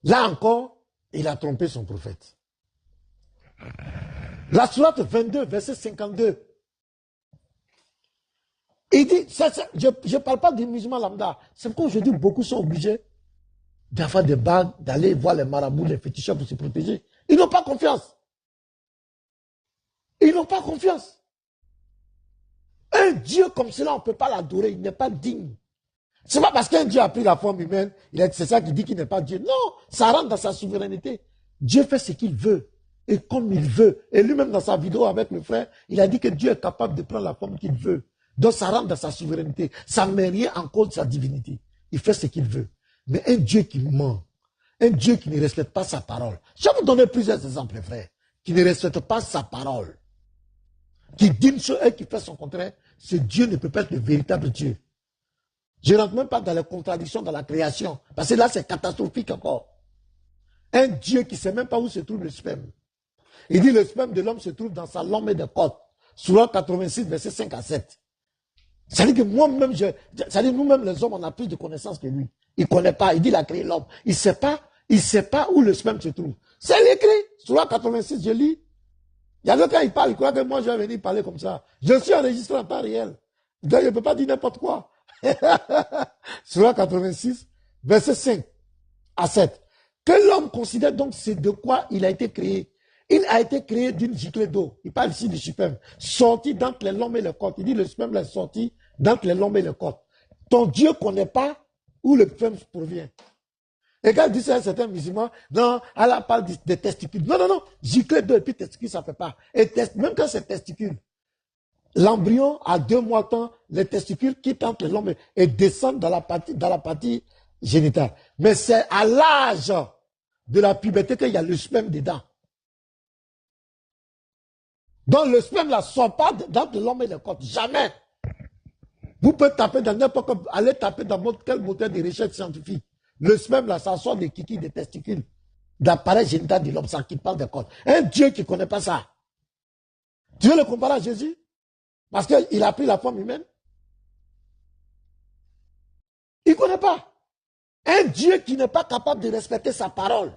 A: Là encore, il a trompé son prophète. La sourate 22, verset 52. Il dit, je ne parle pas du musulman lambda. C'est pourquoi aujourd'hui, beaucoup sont obligés d'avoir des bagues, d'aller voir les marabouts, les féticheurs pour se protéger. Ils n'ont pas confiance. Ils n'ont pas confiance. Un Dieu comme cela, on ne peut pas l'adorer. Il n'est pas digne. C'est pas parce qu'un Dieu a pris la forme humaine, c'est ça qui dit qu'il n'est pas Dieu. Non, ça rentre dans sa souveraineté. Dieu fait ce qu'il veut et comme il veut. Et lui-même dans sa vidéo avec le frère, il a dit que Dieu est capable de prendre la forme qu'il veut. Donc ça rentre dans sa souveraineté. Ça ne met rien en cause de sa divinité. Il fait ce qu'il veut. Mais un Dieu qui ment, un Dieu qui ne respecte pas sa parole. Je vais vous donner plusieurs exemples, frère, qui ne respecte pas sa parole, qui dit une chose et qui fait son contraire. Ce Dieu ne peut pas être le véritable Dieu. Je ne rentre même pas dans les contradictions dans la création, parce que là c'est catastrophique encore. Un Dieu qui ne sait même pas où se trouve le sperme. Il dit le sperme de l'homme se trouve dans sa langue de côte. Sourate 86, versets 5 à 7. Ça dit que moi-même, ça dit nous-mêmes les hommes, on a plus de connaissances que lui. Il ne connaît pas, il dit qu'il a créé l'homme. Il ne sait pas où le sperme se trouve. C'est l'écrit, Sourate 86, je lis. Il y a d'autres quand il parle, il croit que moi je vais venir parler comme ça. Je suis enregistré en temps réel. Donc je ne peux pas dire n'importe quoi. Sourate 86, verset 5 à 7. Que l'homme considère donc c'est de quoi il a été créé. Il a été créé d'une giclée d'eau. Il parle ici du sperme. Sorti d'entre les lombes et les côtes. Il dit le sperme est sorti d'entre les lombes et les côtes. Ton Dieu ne connaît pas où le sperme provient. Et quand il dit ça à certains musulmans, non, Allah parle des testicules. Non, non, non. Giclée d'eau et puis testicules, ça ne fait pas. Et même quand c'est testicules, l'embryon a 2 mois de temps, les testicules quittent entre les lombes et descendent dans la partie génitale. Mais c'est à l'âge de la puberté qu'il y a le sperme dedans. Donc le sperme ne sort pas dans l'homme et les côtes. Jamais. Vous pouvez taper dans n'importe quoi, allez taper dans quel moteur de recherche scientifique. Le sperme là, ça sort des kikis, des testicules, d'appareil génital de l'homme, ça quitte pas des côtes. Un Dieu qui ne connaît pas ça. Tu veux le comparer à Jésus? Parce qu'il a pris la forme humaine. Il ne connaît pas. Un Dieu qui n'est pas capable de respecter sa parole.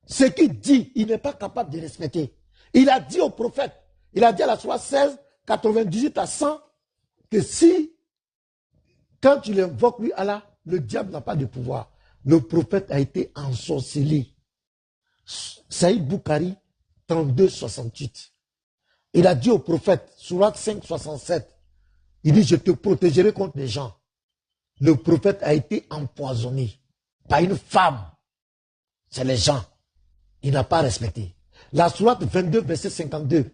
A: Ce qu'il dit, il n'est pas capable de respecter. Il a dit au prophète, il a dit à la sourate 16, 98 à 100, que si, quand tu l'invoques lui, Allah, le diable n'a pas de pouvoir. Le prophète a été ensorcelé. Saïd Boukhari, 32, 68. Il a dit au prophète, sourate 5, 67, il dit, je te protégerai contre les gens. Le prophète a été empoisonné par une femme. C'est les gens. Il n'a pas respecté. La sourate 22, verset 52.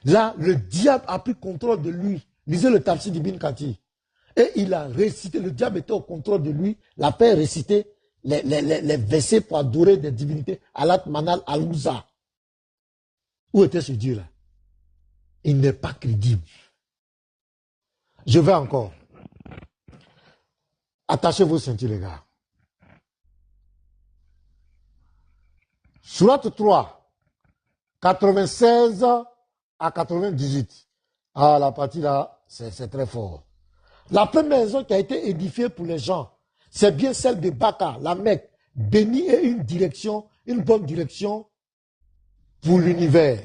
A: Là, le diable a pris contrôle de lui. Lisez le tafsir d'Ibn Kathir. Et il a récité, le diable était au contrôle de lui. La paix récité les versets pour adorer des divinités. Alat Manal Al-Ouza. Où était ce Dieu-là? Il n'est pas crédible. Je vais encore. Attachez vos ceintures, les gars. Sourate 3, 96 à 98. Ah, la partie là, c'est très fort. La première maison qui a été édifiée pour les gens, c'est bien celle de Baka, la Mecque, bénie et une bonne direction pour l'univers.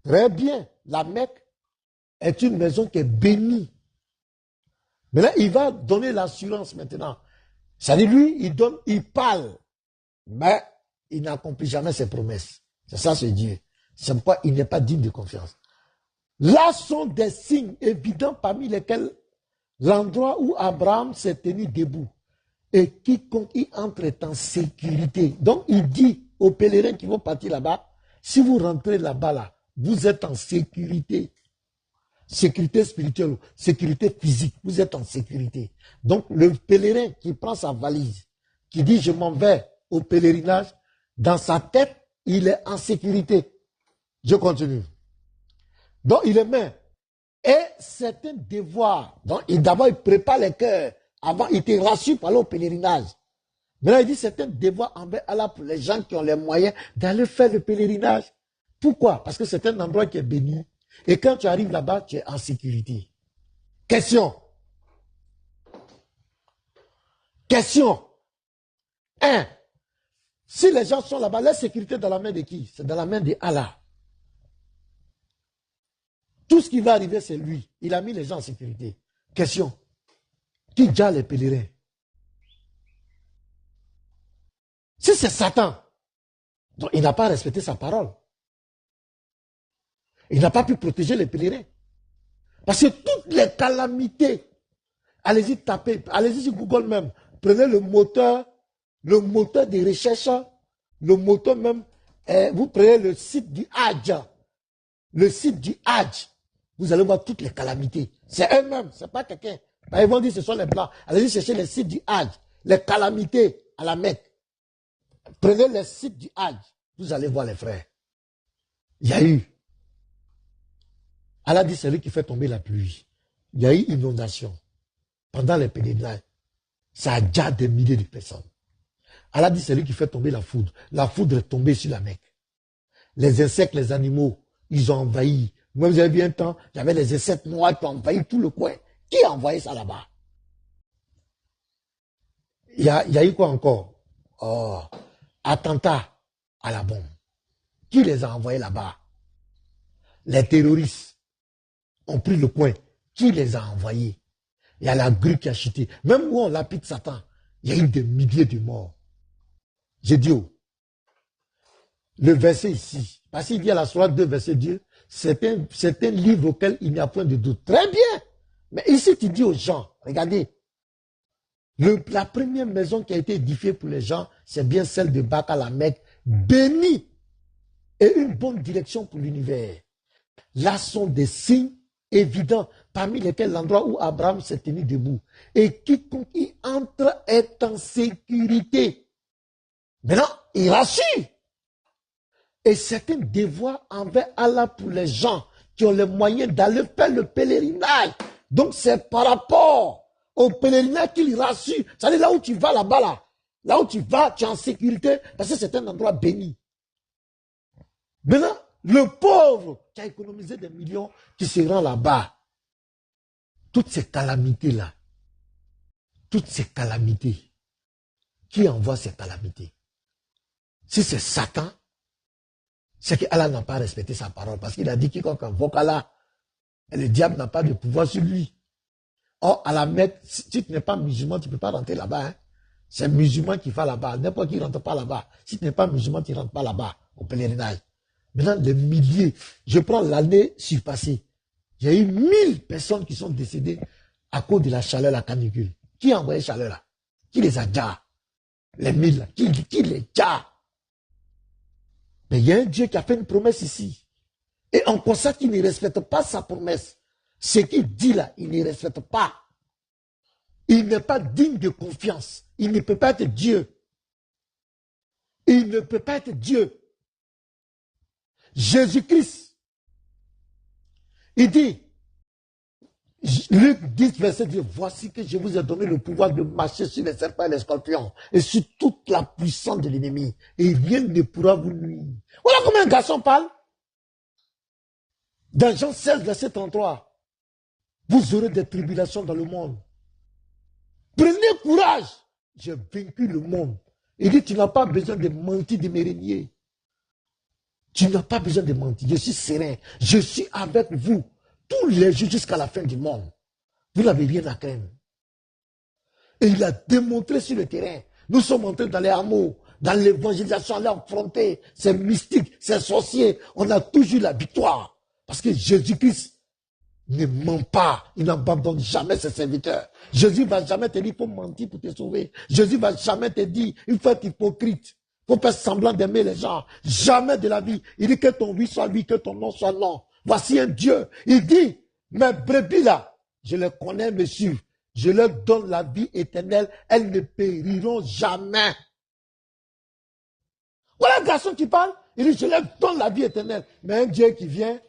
A: Très bien, la Mecque est une maison qui est bénie. Mais là, il va donner l'assurance maintenant. C'est-à-dire, lui, il parle, mais il n'accomplit jamais ses promesses. C'est ça, ce Dieu. C'est pourquoi il n'est pas digne de confiance. Là sont des signes évidents parmi lesquels l'endroit où Abraham s'est tenu debout et quiconque y entre est en sécurité. Donc, il dit aux pèlerins qui vont partir là-bas, si vous rentrez là-bas, là, vous êtes en sécurité. Sécurité spirituelle, sécurité physique, vous êtes en sécurité. Donc, le pèlerin qui prend sa valise, qui dit je m'en vais au pèlerinage, dans sa tête, il est en sécurité. Je continue. Donc, il est main. Et c'est un devoir. Donc, d'abord, il prépare les cœurs. Avant, il te rassure pour aller au pèlerinage. Maintenant, il dit c'est un devoir envers Allah pour les gens qui ont les moyens d'aller faire le pèlerinage. Pourquoi? Parce que c'est un endroit qui est béni. Et quand tu arrives là-bas, tu es en sécurité. Question. Question. 1. Si les gens sont là-bas, la sécurité est dans la main de qui? C'est dans la main de Allah. Tout ce qui va arriver, c'est lui. Il a mis les gens en sécurité. Question. Qui gère les pèlerins? Si c'est Satan, donc il n'a pas respecté sa parole. Il n'a pas pu protéger les pèlerins. Parce que toutes les calamités Allez-y taper, allez-y sur Google même. Prenez le moteur de recherche, le moteur même. Vous prenez le site du Hadj. Le site du Hadj. Vous allez voir toutes les calamités. C'est eux-mêmes, c'est pas quelqu'un. Ils vont dire que ce sont les Blancs. Allez-y chercher les sites du Hadj. Les calamités à la Mecque. Prenez les sites du Hadj. Vous allez voir les frères. Il y a eu. Allah dit c'est lui qui fait tomber la pluie. Il y a eu inondation. Pendant les pèlerinages. Ça a déjà des milliers de personnes. Allah dit c'est lui qui fait tomber la foudre. La foudre est tombée sur la Mecque. Les insectes, les animaux, ils ont envahi. Moi, vous avez vu un temps, il y avait les insectes noirs qui ont envahi tout le coin. Qui a envoyé ça là-bas? Il y a eu quoi encore? Oh, attentat à la bombe. Qui les a envoyés là-bas? Les terroristes ont pris le coin. Qui les a envoyés? Il y a la grue qui a chuté. Même où on lapide Satan, il y a eu des milliers de morts. J'ai dit, oh, le verset ici, parce qu'il dit à la sourate 2, verset 2, c'est un livre auquel il n'y a point de doute. Très bien. Mais ici, tu dis aux gens, regardez, la première maison qui a été édifiée pour les gens, c'est bien celle de Baka la Mecque, bénie et une bonne direction pour l'univers. Là sont des signes évidents, parmi lesquels l'endroit où Abraham s'est tenu debout. Et quiconque y entre est en sécurité. Maintenant, il rassure. Et c'est un devoir envers Allah pour les gens qui ont les moyens d'aller faire le pèlerinage. Donc c'est par rapport au pèlerinage qu'il rassure. C'est-à-dire là où tu vas là-bas, là où tu vas, tu es en sécurité, parce que c'est un endroit béni. Maintenant, le pauvre qui a économisé des millions, qui se rend là-bas, toutes ces calamités-là, qui envoie ces calamités? Si c'est Satan, c'est que Allah n'a pas respecté sa parole, parce qu'il a dit quiconque invoque Allah, et le diable n'a pas de pouvoir sur lui. Or, à la Mecque, si tu n'es pas musulman, tu ne peux pas rentrer là-bas. Hein. C'est musulman qui va là-bas. N'importe qui ne rentre pas là-bas. Si tu n'es pas musulman, tu ne rentres pas là-bas, au pèlerinage. Maintenant, les milliers, je prends l'année surpassée. Il y a eu 1000 personnes qui sont décédées à cause de la chaleur, la canicule. Qui a envoyé chaleur là? Qui les a déjà? Les 1000 là. Qui les a? Mais il y a un Dieu qui a fait une promesse ici. Et on constate qu'il ne respecte pas sa promesse. Ce qu'il dit là, il ne respecte pas. Il n'est pas digne de confiance. Il ne peut pas être Dieu. Il ne peut pas être Dieu. Jésus-Christ, il dit, Luc 10, verset 10, voici que je vous ai donné le pouvoir de marcher sur les serpents et les scorpions et sur toute la puissance de l'ennemi. Et rien ne pourra vous nuire. Voilà comment un garçon parle. Dans Jean 16, verset 33, vous aurez des tribulations dans le monde. Prenez courage. J'ai vaincu le monde. Il dit, tu n'as pas besoin de mentir, de me régner. Tu n'as pas besoin de mentir. Je suis serein. Je suis avec vous tous les jours jusqu'à la fin du monde. Vous n'avez rien à craindre. Et il a démontré sur le terrain. Nous sommes entrés dans les hameaux, dans l'évangélisation, aller affronter ces mystiques, ces sorciers. On a toujours la victoire. Parce que Jésus-Christ ne ment pas. Il n'abandonne jamais ses serviteurs. Jésus ne va jamais te dire qu'il faut mentir pour te sauver. Jésus ne va jamais te dire il faut être hypocrite. Il faut faire semblant d'aimer les gens. Jamais de la vie. Il dit que ton oui soit oui, que ton non soit non. Voici un Dieu. Il dit, mes brebis là, je les connais, monsieur. Je leur donne la vie éternelle. Elles ne périront jamais. Voilà le garçon qui parle. Il dit, je leur donne la vie éternelle. Mais un Dieu qui vient,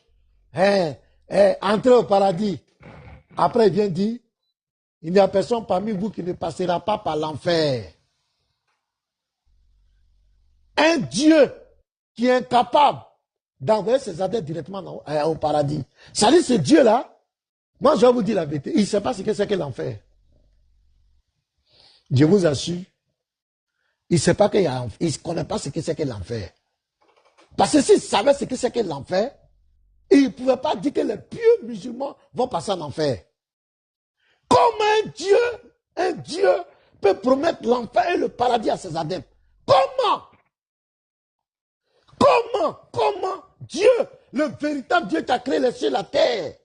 A: entrer au paradis. Après, il vient dire, il n'y a personne parmi vous qui ne passera pas par l'enfer. Un Dieu qui est incapable d'envoyer ses adeptes directement au paradis. Ça dit, ce Dieu-là, moi je vais vous dire la vérité, il ne sait pas ce que c'est que l'enfer. Je vous assure, il ne sait pas qu'il y a, il ne connaît pas ce que c'est que l'enfer. Parce que s'il savait ce que c'est que l'enfer, il ne pouvait pas dire que les pieux musulmans vont passer en enfer. Comment un Dieu peut promettre l'enfer et le paradis à ses adeptes? Comment Dieu, le véritable Dieu qui a créé les cieux et la terre,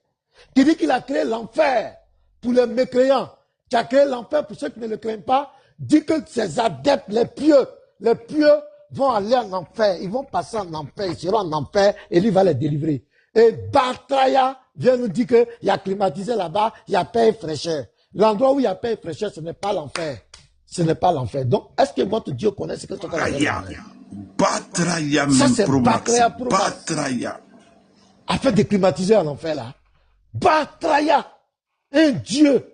A: qui dit qu'il a créé l'enfer pour les mécréants, Tu as créé l'enfer pour ceux qui ne le craignent pas. Dis que ces adeptes, les pieux vont aller en enfer. Ils vont passer en enfer. Ils seront en enfer et lui va les délivrer. Et Batraya vient nous dire qu'il y a climatisé là-bas, il y a paix et fraîcheur. L'endroit où il y a paix et fraîcheur, ce n'est pas l'enfer. Ce n'est pas l'enfer. Donc, est-ce que votre Dieu connaît ce que tu as dit?
G: Batraya,
A: Ça, c'est
G: Batraya,
A: Batraya. Afin de climatiser en enfer là. Batraya. Un Dieu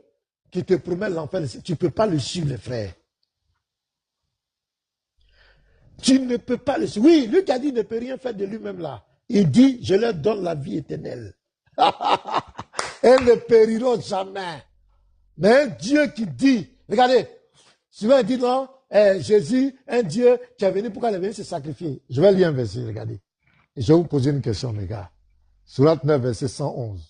A: qui te promet l'enfer. Tu ne peux pas le suivre, les frères. Tu ne peux pas le suivre. Oui, lui qui a dit ne peut rien faire de lui-même là. Il dit, je leur donne la vie éternelle. Elles ne périront jamais. Mais un Dieu qui dit, regardez, souvent il dit non, Jésus, un Dieu qui est venu, pourquoi il est venu se sacrifier? Je vais lire un verset, regardez. Et je vais vous poser une question, mes gars. Sourate 9, verset 111.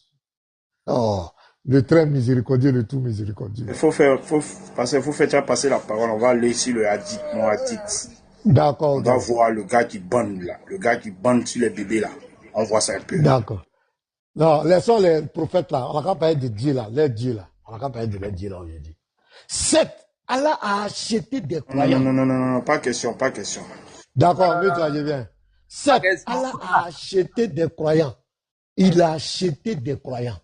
A: Oh, le très miséricordieux, le tout miséricordieux.
H: Il faut faire passer la parole. On va aller sur le hadith, mon hadith.
A: D'accord.
H: On va voir le gars qui bande là. Le gars qui bande sur les bébés là. On voit ça un peu.
A: D'accord. Non, laissons les prophètes là. On n'a qu'à parler de Dieu là. Les dieux là. On n'a qu'à parler de les dieux là aujourd'hui. 7. Allah a acheté des croyants.
H: Non, pas question.
A: D'accord, mais toi, je viens. 7. Allah a acheté des croyants. Il a acheté des croyants.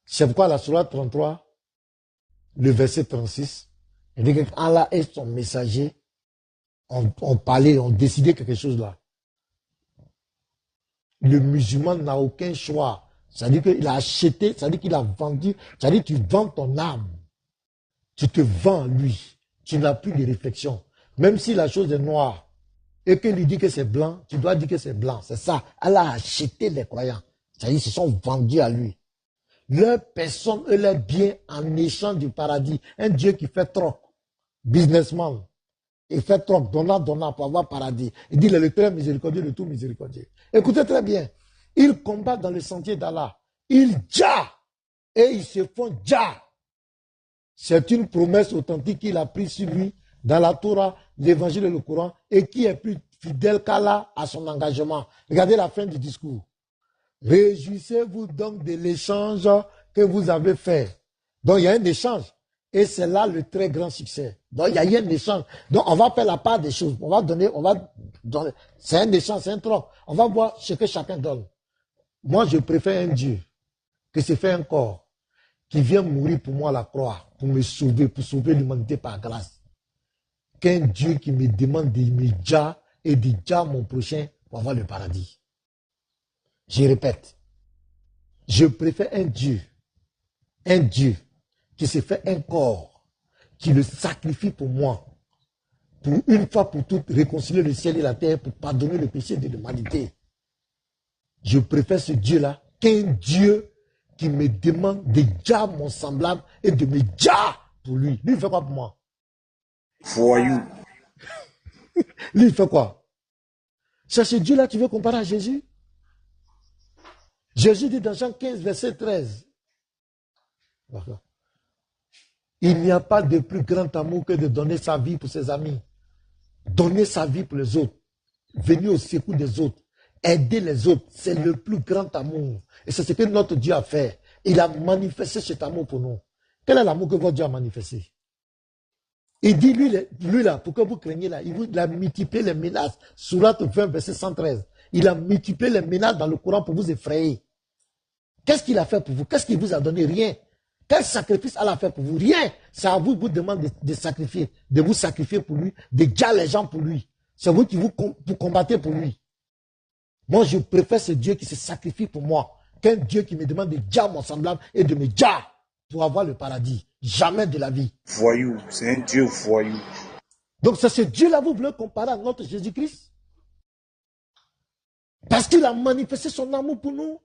A: C'est pourquoi la sourate 33, le verset 36, il dit que Allah et son messager ont parlé, ont décidé quelque chose là. Le musulman n'a aucun choix. C'est-à-dire qu'il a acheté, c'est-à-dire qu'il a vendu, c'est-à-dire que tu vends ton âme. Tu te vends lui. Tu n'as plus de réflexion. Même si la chose est noire et qu'il lui dit que c'est blanc, tu dois dire que c'est blanc. C'est ça. Allah a acheté les croyants. C'est-à-dire qu'ils se sont vendus à lui. Leur personne et leurs biens en échange du paradis. Un Dieu qui fait troc. Businessman. Il fait troc, donnant pour avoir paradis. Il dit le très miséricordieux, le tout miséricordieux. Écoutez très bien. Ils combattent dans le sentier d'Allah. Ils dja et ils se font dja. C'est une promesse authentique qu'il a prise sur lui dans la Torah, l'évangile et le Coran, et qui est plus fidèle qu'Allah à son engagement. Regardez la fin du discours. Réjouissez-vous donc de l'échange que vous avez fait. Donc il y a un échange. Et c'est là le très grand succès. Donc il y a eu un échange. Donc on va faire la part des choses. On va donner. C'est un échange, c'est un troc. On va voir ce que chacun donne. Moi je préfère un Dieu que se fait un corps qui vient mourir pour moi à la croix, pour me sauver, pour sauver l'humanité par grâce. Qu'un Dieu qui me demande de me dja et de dja mon prochain pour avoir le paradis. Je répète, je préfère un Dieu qui se fait un corps, qui le sacrifie pour moi, pour une fois pour toutes réconcilier le ciel et la terre, pour pardonner le péché de l'humanité. Je préfère ce Dieu-là qu'un Dieu qui me demande de dja mon semblable et de me dja pour lui. Lui, il fait quoi pour moi?
H: Voyou.
A: Lui, il fait quoi? C'est ce Dieu-là que tu veux comparer à Jésus? Jésus dit dans Jean 15, verset 13. Il n'y a pas de plus grand amour que de donner sa vie pour ses amis. Donner sa vie pour les autres. Venir au secours des autres. Aider les autres. C'est le plus grand amour. Et c'est ce que notre Dieu a fait. Il a manifesté cet amour pour nous. Quel est l'amour que votre Dieu a manifesté? Il dit, lui là, pour que vous craignez là, il a multiplié les menaces. Sourate 20, verset 113. Il a multiplié les menaces dans le Coran pour vous effrayer. Qu'est-ce qu'il a fait pour vous? Qu'est-ce qu'il vous a donné? Rien. Quel sacrifice Allah a fait pour vous? Rien. C'est à vous, il vous demande de sacrifier, de vous sacrifier pour lui, de dja les gens pour lui. C'est vous qui vous combattez pour lui. Moi, je préfère ce Dieu qui se sacrifie pour moi qu'un Dieu qui me demande de dja mon semblable et de me dja pour avoir le paradis. Jamais de la vie.
H: Voyou, c'est un Dieu voyou.
A: Donc c'est ce Dieu-là, vous voulez comparer à notre Jésus-Christ? Parce qu'il a manifesté son amour pour nous.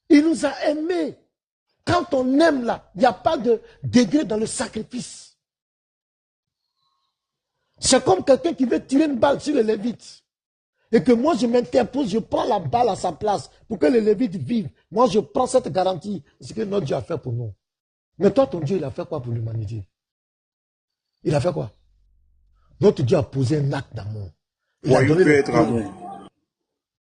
A: Il nous a aimés. Quand on aime là, il n'y a pas de degré dans le sacrifice. C'est comme quelqu'un qui veut tirer une balle sur le Lévite. Et que moi je m'interpose, je prends la balle à sa place pour que le Lévite vive. Moi je prends cette garantie. C'est ce que notre Dieu a fait pour nous. Mais toi, ton Dieu, il a fait quoi pour l'humanité? Il a fait quoi? Notre Dieu a posé un acte d'amour. Il a donné
H: être amour.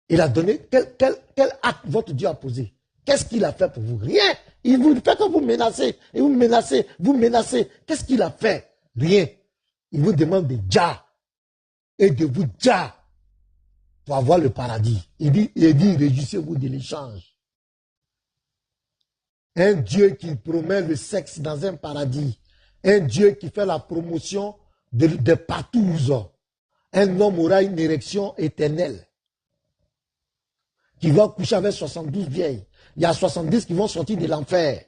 A: Il a donné, quel acte votre Dieu a posé? Qu'est-ce qu'il a fait pour vous? Rien. Il vous fait que vous menacez, et vous menacez, vous menacez. Qu'est-ce qu'il a fait? Rien. Il vous demande de Jah et de vous Jah pour avoir le paradis. Il dit, réjouissez-vous de l'échange. Un Dieu qui promet le sexe dans un paradis. Un Dieu qui fait la promotion de partous. Un homme aura une érection éternelle. Qui va coucher avec 72 vieilles. Il y a 70 qui vont sortir de l'enfer.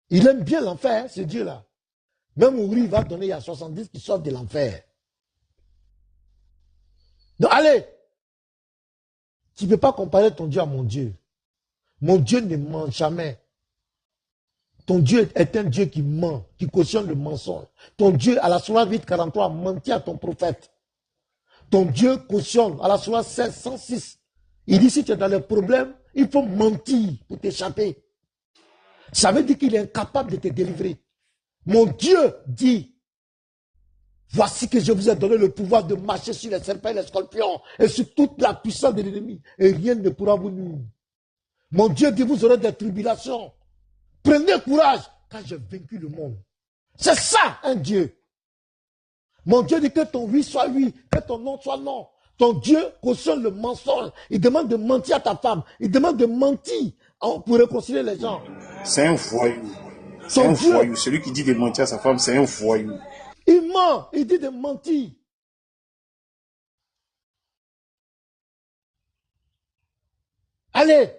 A: Il aime bien l'enfer, ce Dieu-là. Même où il va donner, il y a 70 qui sortent de l'enfer. Donc allez, tu ne peux pas comparer ton Dieu à mon Dieu. Mon Dieu ne ment jamais. Ton Dieu est un Dieu qui ment, qui cautionne le mensonge. Ton Dieu, à la Sourate 8:43, a menti à ton prophète. Ton Dieu cautionne, à la Sourate 16:106. Il dit, si tu es dans les problèmes, il faut mentir pour t'échapper. Ça veut dire qu'il est incapable de te délivrer. Mon Dieu dit, voici que je vous ai donné le pouvoir de marcher sur les serpents et les scorpions et sur toute la puissance de l'ennemi et rien ne pourra vous nuire. Mon Dieu dit, vous aurez des tribulations. Prenez courage car j'ai vaincu le monde. C'est ça un Dieu. Mon Dieu dit que ton oui soit oui, que ton non soit non. Ton Dieu cautionne le mensonge. Il demande de mentir à ta femme. Il demande de mentir pour réconcilier les gens.
H: C'est un voyou. C'est un voyou. Celui qui dit de mentir à sa femme, c'est un voyou.
A: Il ment. Il dit de mentir. Allez,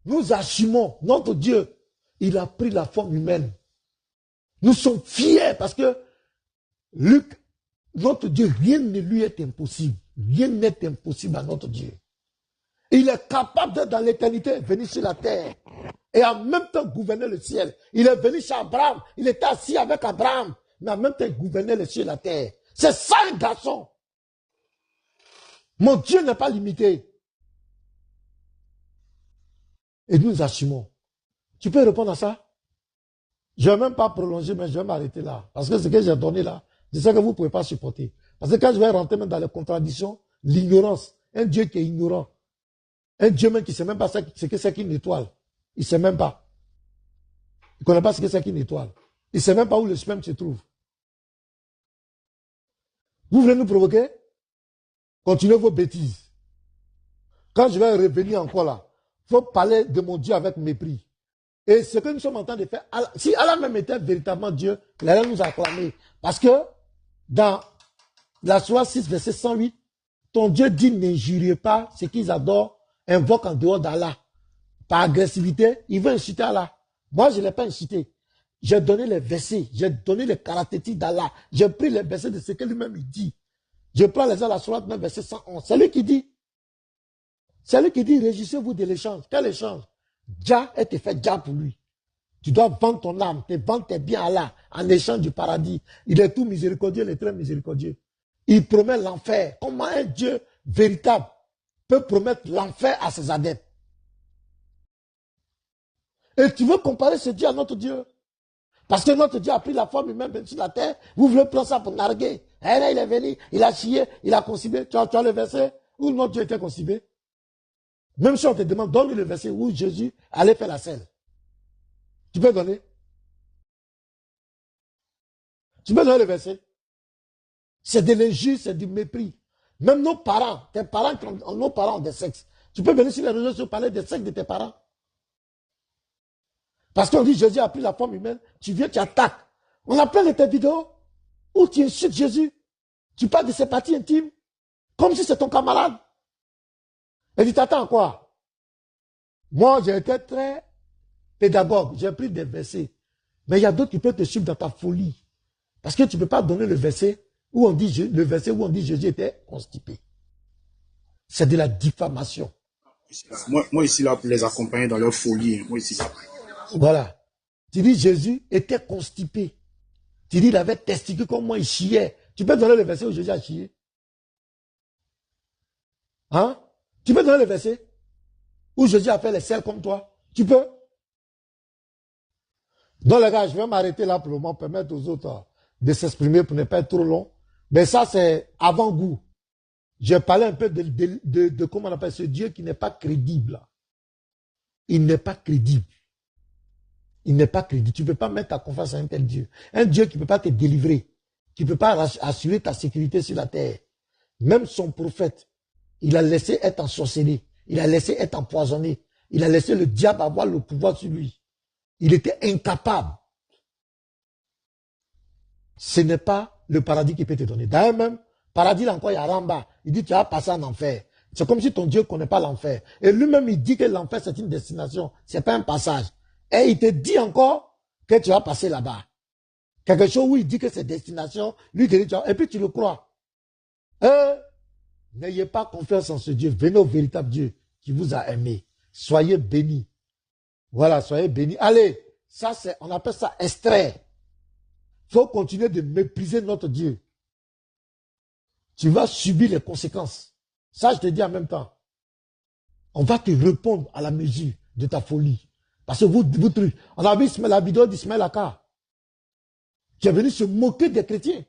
A: nous assumons notre Dieu. Il a pris la forme humaine. Nous sommes fiers parce que Luc, notre Dieu, rien ne lui est impossible. Rien n'est impossible à notre Dieu. Il est capable d'être dans l'éternité, venir sur la terre et en même temps gouverner le ciel. Il est venu chez Abraham, il était assis avec Abraham, mais en même temps il gouvernait le ciel et la terre. C'est ça un garçon. Mon Dieu n'est pas limité. Et nous assumons. Tu peux répondre à ça? Je ne vais même pas prolonger, mais je vais m'arrêter là. Parce que ce que j'ai donné là, je sais que vous ne pouvez pas supporter. Parce que quand je vais rentrer même dans les contradictions, l'ignorance, un Dieu qui est ignorant, un Dieu même qui ne sait même pas ce que c'est qu'une étoile. Il ne sait même pas. Il ne connaît pas ce que c'est qu'une étoile. Il ne sait même pas où le sperme se trouve. Vous voulez nous provoquer? Continuez vos bêtises. Quand je vais revenir encore là, il faut parler de mon Dieu avec mépris. Et ce que nous sommes en train de faire, si Allah même était véritablement Dieu, il allait nous acclamer. Parce que dans la Sourate 6, verset 108, ton Dieu dit n'injuriez pas ce qu'ils adorent, invoquent en dehors d'Allah. Par agressivité, il veut inciter Allah. Moi, je ne l'ai pas incité. J'ai donné les versets, j'ai donné les caractéristiques d'Allah. J'ai pris les versets de ce que lui-même il dit. Je prends les la Sourate 9, verset 111. C'est lui qui dit, réjouissez-vous de l'échange. Quel échange? Jah est fait Jah pour lui. Tu dois vendre ton âme, vendre tes biens à Allah en échange du paradis. Il est tout miséricordieux, il est très miséricordieux. Il promet l'enfer. Comment un Dieu véritable peut promettre l'enfer à ses adeptes? Et tu veux comparer ce Dieu à notre Dieu? Parce que notre Dieu a pris la forme humaine sur la terre. Vous voulez prendre ça pour narguer. Et là, il est venu, il a chié, il a conçu. Tu as le verset où notre Dieu était conçu. Même si on te demande, donne le verset où Jésus allait faire la scène. Tu peux donner? Tu peux donner le verset? C'est de l'injure, c'est du mépris. Même nos parents, nos parents ont des sexes. Tu peux venir sur les réseaux sociaux parler des sexes de tes parents. Parce qu'on dit Jésus a pris la forme humaine, tu viens, tu attaques. On a plein de tes vidéos où tu insultes Jésus. Tu parles de ses parties intimes, comme si c'est ton camarade. Et tu t'attends à quoi? Moi, j'ai été très pédagogue, j'ai pris des versets. Mais il y a d'autres qui peuvent te suivre dans ta folie. Parce que tu ne peux pas donner le verset où on dit Jésus était constipé. C'est de la diffamation.
H: Moi ici, là, pour les accompagner dans leur folie. Moi ici, là.
A: Voilà. Tu dis Jésus était constipé. Tu dis il avait testicules comme moi, il chiait. Tu peux donner le verset où Jésus a chié? Hein? Tu peux donner le verset où Jésus a fait les selles comme toi? Tu peux? Donc les gars, je vais m'arrêter là pour le moment, permettre aux autres de s'exprimer pour ne pas être trop long. Mais ça, c'est avant-goût. J'ai parlé un peu de comment on appelle ce Dieu qui n'est pas crédible. Il n'est pas crédible. il n'est pas crédible. Tu ne peux pas mettre ta confiance à un tel Dieu. Un Dieu qui ne peut pas te délivrer, qui ne peut pas assurer ta sécurité sur la terre. Même son prophète, il a laissé être ensorcelé, il a laissé être empoisonné, il a laissé le diable avoir le pouvoir sur lui. Il était incapable. Ce n'est pas le paradis qui peut te donner. D'ailleurs même, paradis là encore, il y a Ramba. Il dit tu vas passer en enfer. C'est comme si ton Dieu ne connaît pas l'enfer. Et lui-même, il dit que l'enfer, c'est une destination. Ce n'est pas un passage. Et il te dit encore que tu vas passer là-bas. Quelque chose où il dit que c'est destination, lui te dit, et puis tu le crois. N'ayez pas confiance en ce Dieu. Venez au véritable Dieu qui vous a aimé. Soyez bénis. Voilà, soyez bénis. Allez, ça c'est, on appelle ça extrait. Il faut continuer de mépriser notre Dieu. Tu vas subir les conséquences. Ça, je te dis en même temps. On va te répondre à la mesure de ta folie. Parce que vous on a vu la vidéo d'Ismaël Aka, qui est venu se moquer des chrétiens.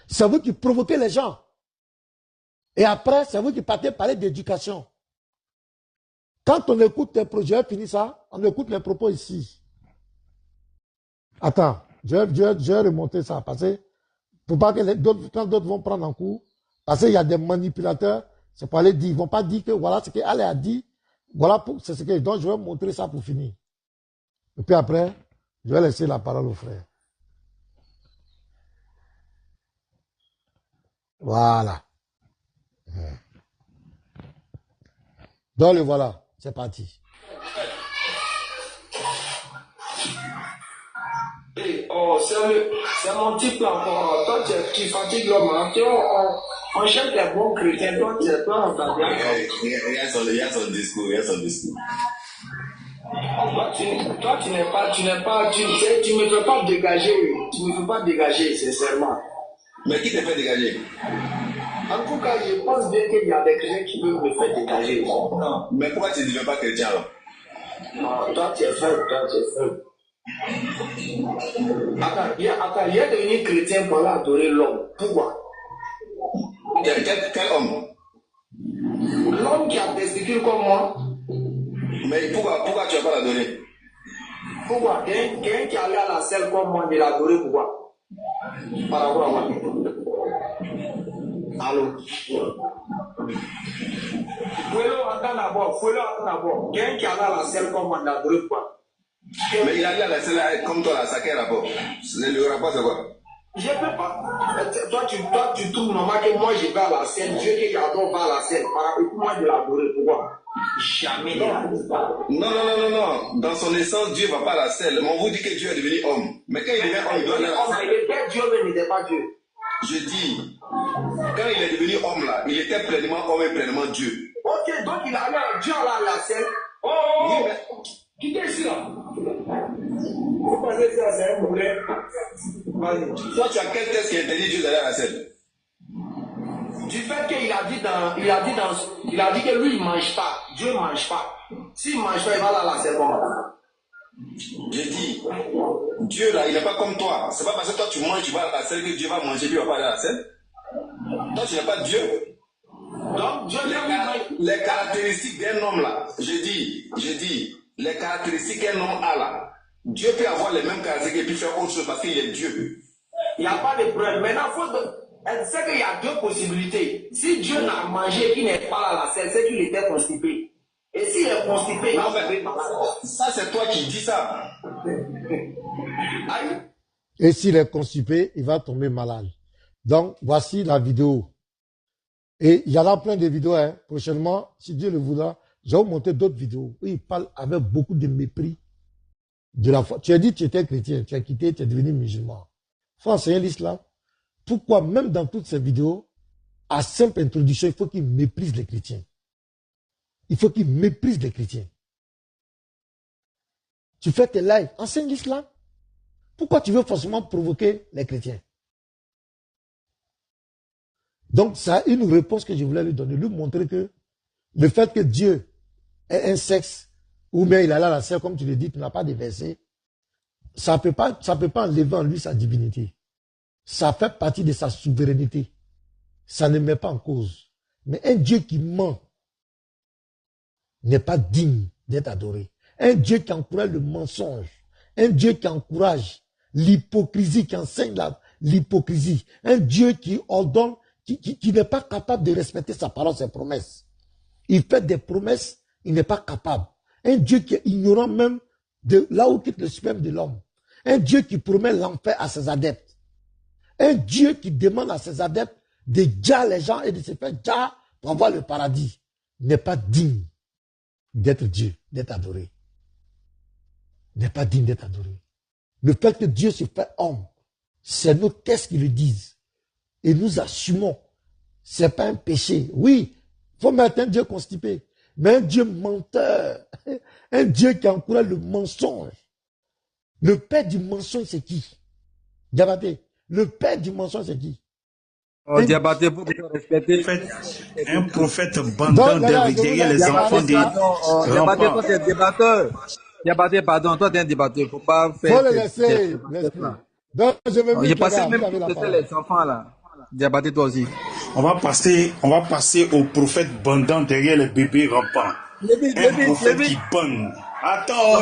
A: C'est vous qui provoquez les gens. Et après, c'est vous qui partez parler d'éducation. Quand on écoute tes projets, fini ça, on écoute les propos ici. Attends, je vais remonter ça, parce que pour pas que quand d'autres vont prendre en cours, parce qu'il y a des manipulateurs, c'est pour aller dire, ils ne vont pas dire que voilà ce qu'Allah a dit, voilà c'est ce que, donc je vais montrer ça pour finir. Et puis après, je vais laisser la parole au frère. Voilà. Donc le voilà, c'est parti.
C: Oh, c'est mon type là encore. Toi, tu fatigues l'homme. Hein. On cherche des bons chrétiens. Toi, tu es plein en famille.
B: Il y a son discours.
C: Toi, tu ne me fais pas dégager. Tu ne me fais pas dégager, sincèrement.
B: Mais qui te fait dégager?
C: En tout cas, je pense bien qu'il y a des chrétiens qui peuvent me faire dégager.
B: Non. Mais pourquoi tu ne deviens pas chrétien alors?
C: Non, toi, tu es faible. Attends, il est devenu chrétien pour aller adorer l'homme. Pourquoi?
B: Quel homme?
C: L'homme qui a testicule comme moi.
B: Mais pourquoi tu n'as pas l'adoré?
C: Pourquoi? Quelqu'un qui est allé à la selle comme moi, de l'adorer, pourquoi? Par rapport à moi. Allô? Fouez-le entendre d'abord. Quelqu'un qui est allé à la selle comme moi, de l'adorer, pourquoi?
B: Mais il a allé à la selle comme toi, là, ça quel rapport? Le rapport, c'est quoi? Je
C: peux pas. Toi, tu trouves normal que moi, je vais à la scène. Dieu qui adore va à la scène. Par rapport à moi, de l'adorer. Pourquoi? Jamais.
B: Non. Dans son essence, Dieu ne va pas à la scène. Mais on vous dit que Dieu est devenu homme. Mais quand il devient homme, il doit aller à la scène.
C: Il était Dieu, mais il n'était pas Dieu.
B: Je dis, quand il est devenu homme, là, il était pleinement homme et pleinement Dieu.
C: Ok, donc il allait Dieu à la scène. Oh, oui, mais... Qui est ici, là? Vous pensez que c'est un problème?
B: Toi, tu as quel test qui interdit Dieu d'aller à la scène?
C: Du fait qu'il a dit que lui, il ne mange pas. Dieu ne mange pas. S'il ne mange pas, il va aller à la scène.
B: Je dis, Dieu là, il n'est pas comme toi. C'est pas parce que toi tu manges, tu vas à la scène que Dieu va manger, lui il va pas aller à la scène. Toi, tu n'es pas Dieu.
C: Donc, Dieu
B: les caractéristiques d'un homme là, je dis, les caractéristiques qu'un homme a là, Dieu peut avoir les mêmes caractéristiques et puis faire autre chose parce qu'il est Dieu.
C: Il n'y a pas de problème. Maintenant, elle sait qu'il y a deux possibilités. Si Dieu n'a mangé et qu'il n'est pas là à la scène, c'est qu'il était constipé. Et s'il est constipé, il va faire malade.
B: Ça, c'est toi qui dis ça.
A: Et s'il est constipé, il va tomber malade. Donc, voici la vidéo. Et il y en a plein de vidéos. Hein. Prochainement, si Dieu le voudra, je vais vous montrer d'autres vidéos où il parle avec beaucoup de mépris de la foi. Tu as dit que tu étais chrétien, tu as quitté, tu es devenu musulman. Il faut enseigner l'islam. Pourquoi, même dans toutes ces vidéos, à simple introduction, il faut qu'il méprise les chrétiens. Il faut qu'il méprise les chrétiens. Tu fais tes lives, enseigne l'islam. Pourquoi tu veux forcément provoquer les chrétiens? Donc, ça a une réponse que je voulais lui donner, lui montrer que le fait que Dieu ait un sexe, ou bien il a la scène, comme tu le dis, tu n'as pas de verset, ça ne peut pas enlever en lui sa divinité. Ça fait partie de sa souveraineté. Ça ne met pas en cause. Mais un Dieu qui ment n'est pas digne d'être adoré. un Dieu qui encourage le mensonge, un Dieu qui encourage l'hypocrisie, qui enseigne l'hypocrisie, un Dieu qui ordonne, qui n'est pas capable de respecter sa parole, ses promesses. Il fait des promesses, il n'est pas capable. Un Dieu qui est ignorant même de là où quitte le suprême de l'homme. Un Dieu qui promet l'enfer à ses adeptes. Un Dieu qui demande à ses adeptes de dire les gens et de se faire dire pour avoir le paradis. N'est pas digne d'être Dieu, d'être adoré. N'est pas digne d'être adoré. Le fait que Dieu se fait homme, c'est nos textes qui le disent. Et nous assumons. C'est pas un péché. Oui, il faut mettre un Dieu constipé. Mais un Dieu menteur. Un Dieu qui encourage le mensonge. Le père du mensonge, c'est qui? Diabaté. Le père du mensonge, c'est qui?
I: Oh, Diabaté, pour te respecter.
G: Un prophète bandant derrière les enfants des
I: Diabaté, toi, t'es un débatteur. Diabaté, pardon, toi, t'es un débatteur. Faut pas faire.
A: Faut le laisser. Donc, je vais
I: J'ai passé même pour les enfants, là. Diabaté, toi aussi.
G: On va passer au prophète bandant derrière les bébés rampants. Un prophète qui bande. Attends,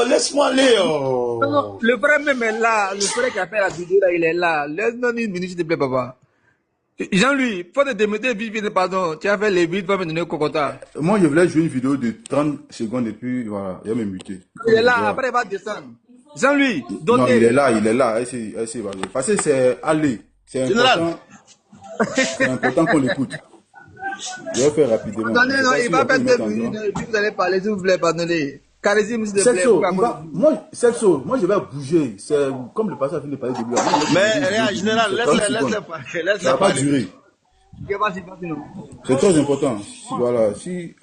G: laisse-moi aller. Oh.
I: Non, le frère même est là. Le frère qui a fait la vidéo, là, il est là. Laisse-nous une minute, s'il te plaît, papa. Jean-Louis, faut te démettre vite, pardon. Tu as fait les vides, va me donner un cocota.
E: Moi, je voulais jouer une vidéo de 30 secondes et puis voilà, il va me muter.
I: Il est là, après il va descendre. Jean-Louis,
E: non, il est là. Parce que c'est aller. C'est important. C'est important qu'on l'écoute. Je vais faire rapidement.
I: Attendez, non, il va faire 2 minutes. Puis vous allez parler, s'il vous plaît, pardonnez. Charisme, s'il te plaît.
E: Moi, je vais bouger. C'est comme le passage a fini de parler de lui.
J: Mais, en général, laisse-le
E: ça va pas durer. C'est très important. Voilà, si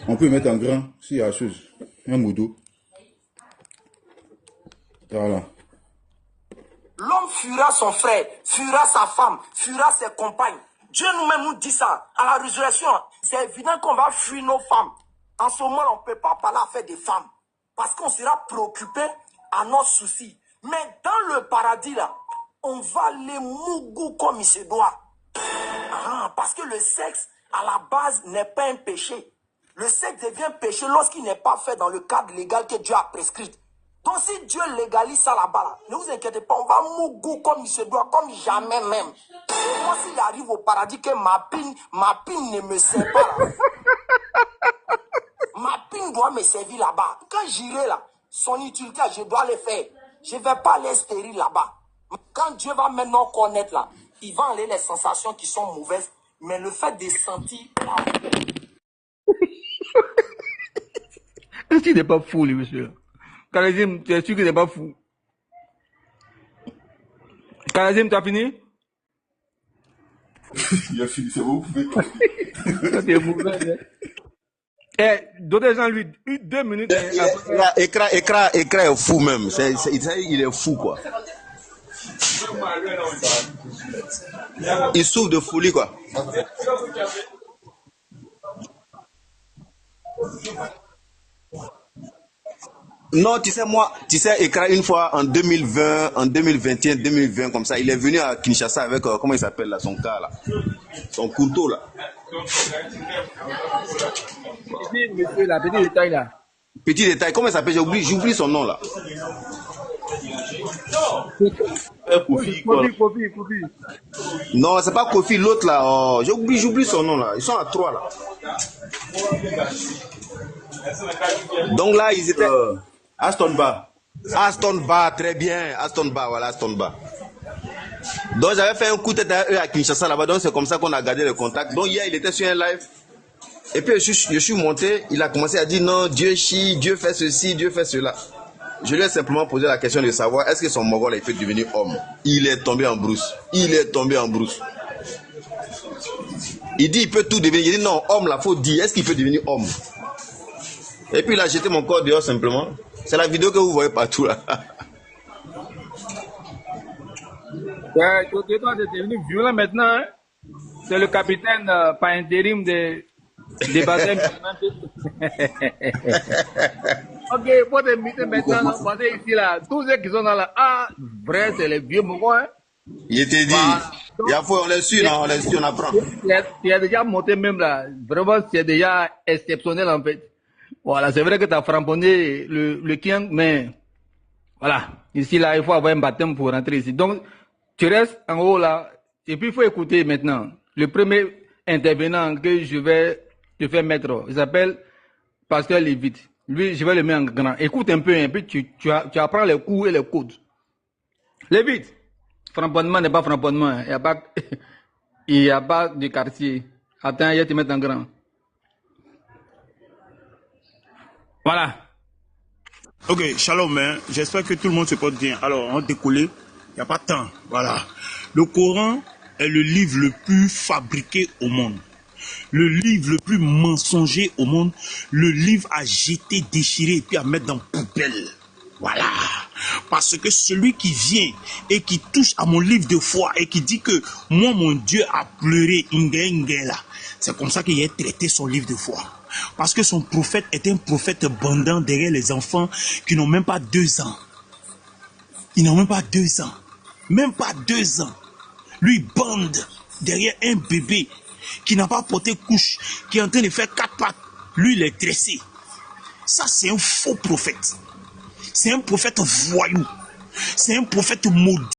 E: on peut mettre en grand, s'il y a chose, un mot d'eau. Voilà.
C: L'homme fuira son frère, fuira sa femme, fuira ses compagnes. Dieu nous-mêmes nous dit ça. À la résurrection, c'est évident qu'on va fuir nos femmes. En ce moment, on ne peut pas parler à faire des femmes. Parce qu'on sera préoccupé à nos soucis. Mais dans le paradis, là, on va les mougou comme il se doit. Parce que le sexe, à la base, n'est pas un péché. Le sexe devient péché lorsqu'il n'est pas fait dans le cadre légal que Dieu a prescrit. Donc si Dieu légalise ça là-bas, là, ne vous inquiétez pas, on va mougou comme il se doit, comme jamais même. Et moi, s'il arrive au paradis que ma pine ne me sert pas là, ma pine doit me servir là-bas. Quand j'irai là, son utilité, je dois le faire. Je ne vais pas aller stérile là-bas. Quand Dieu va maintenant connaître là, il va enlever les sensations qui sont mauvaises, mais le fait de sentir...
I: Est-ce qu'il n'est pas fou, lui, monsieur? Karazim, tu es sûr qu'il n'est pas fou? Karazim, tu as fini?
E: Il a fini, c'est bon, vous pouvez.
I: C'est mauvais, hein? Eh, donnez Jean-Louis 2 minutes.
J: Écran est fou même. Il est fou, quoi. Il souffre de folie, quoi. Non, tu sais, Écran, une fois en 2020, en 2021, 2020, comme ça, il est venu à Kinshasa avec, comment il s'appelle là, son cas là, son couteau là.
I: Monsieur, la petit détail là.
J: Petit détail, comment il s'appelle? J'oublie son nom là.
I: Kofi.
J: Non, c'est pas Kofi, l'autre là. Oh, j'oublie son nom là. Ils sont à 3 là. Donc là, ils étaient.
E: Aston
J: Ba, très bien. Aston Ba, voilà, Aston Ba. Donc j'avais fait un coup de tête à eux à Kinshasa là-bas. Donc c'est comme ça qu'on a gardé le contact. Donc hier, il était sur un live. Et puis je suis monté. Il a commencé à dire non, Dieu chie, Dieu fait ceci, Dieu fait cela. Je lui ai simplement posé la question de savoir est-ce que son mogol a fait devenir homme. Il est tombé en brousse. Il dit il peut tout devenir. Il dit non, homme là, faut dire. Est-ce qu'il peut devenir homme? Et puis il a jeté mon corps dehors simplement. C'est la vidéo que vous voyez partout là.
I: Ouais, toi, tu es devenu violent maintenant. Hein? C'est le capitaine par intérim des baptêmes. Ok, pour te mettre maintenant, vous passez ici là. Tous ceux qui sont dans là, vrai, c'est les vieux mots. Hein?
J: Il était dit. Il y a on les suit, on les suit, on apprend.
I: Tu as déjà monté même là. Vraiment, c'est déjà exceptionnel en fait. Voilà, c'est vrai que tu as framponné le Kiang, mais voilà, ici là, il faut avoir un baptême pour rentrer ici. Donc, tu restes en haut là, et puis il faut écouter maintenant. Le premier intervenant que je vais te faire mettre, il s'appelle Pasteur Lévite. Lui, je vais le mettre en grand. Écoute un peu, tu apprends les coups et les codes. Lévite, framponnement n'est pas framponnement. Il n'y a pas de quartier. Attends, il te mettre en grand. Voilà.
G: Ok, shalom, hein. J'espère que tout le monde se porte bien. Alors, on décoller, il n'y a pas de temps. Voilà. Le Coran est le livre le plus fabriqué au monde. Le livre le plus mensonger au monde. Le livre à jeter, déchirer et puis à mettre dans la poubelle. Voilà. Parce que celui qui vient et qui touche à mon livre de foi et qui dit que moi, mon Dieu a pleuré, c'est comme ça qu'il a traité son livre de foi. Parce que son prophète est un prophète bandant derrière les enfants qui n'ont même pas 2 ans. Ils n'ont même pas 2 ans. Même pas 2 ans. Lui bande derrière un bébé qui n'a pas porté couche, qui est en train de faire 4 pattes. Lui, il est dressé. Ça, c'est un faux prophète. C'est un prophète voyou. C'est un prophète maudit.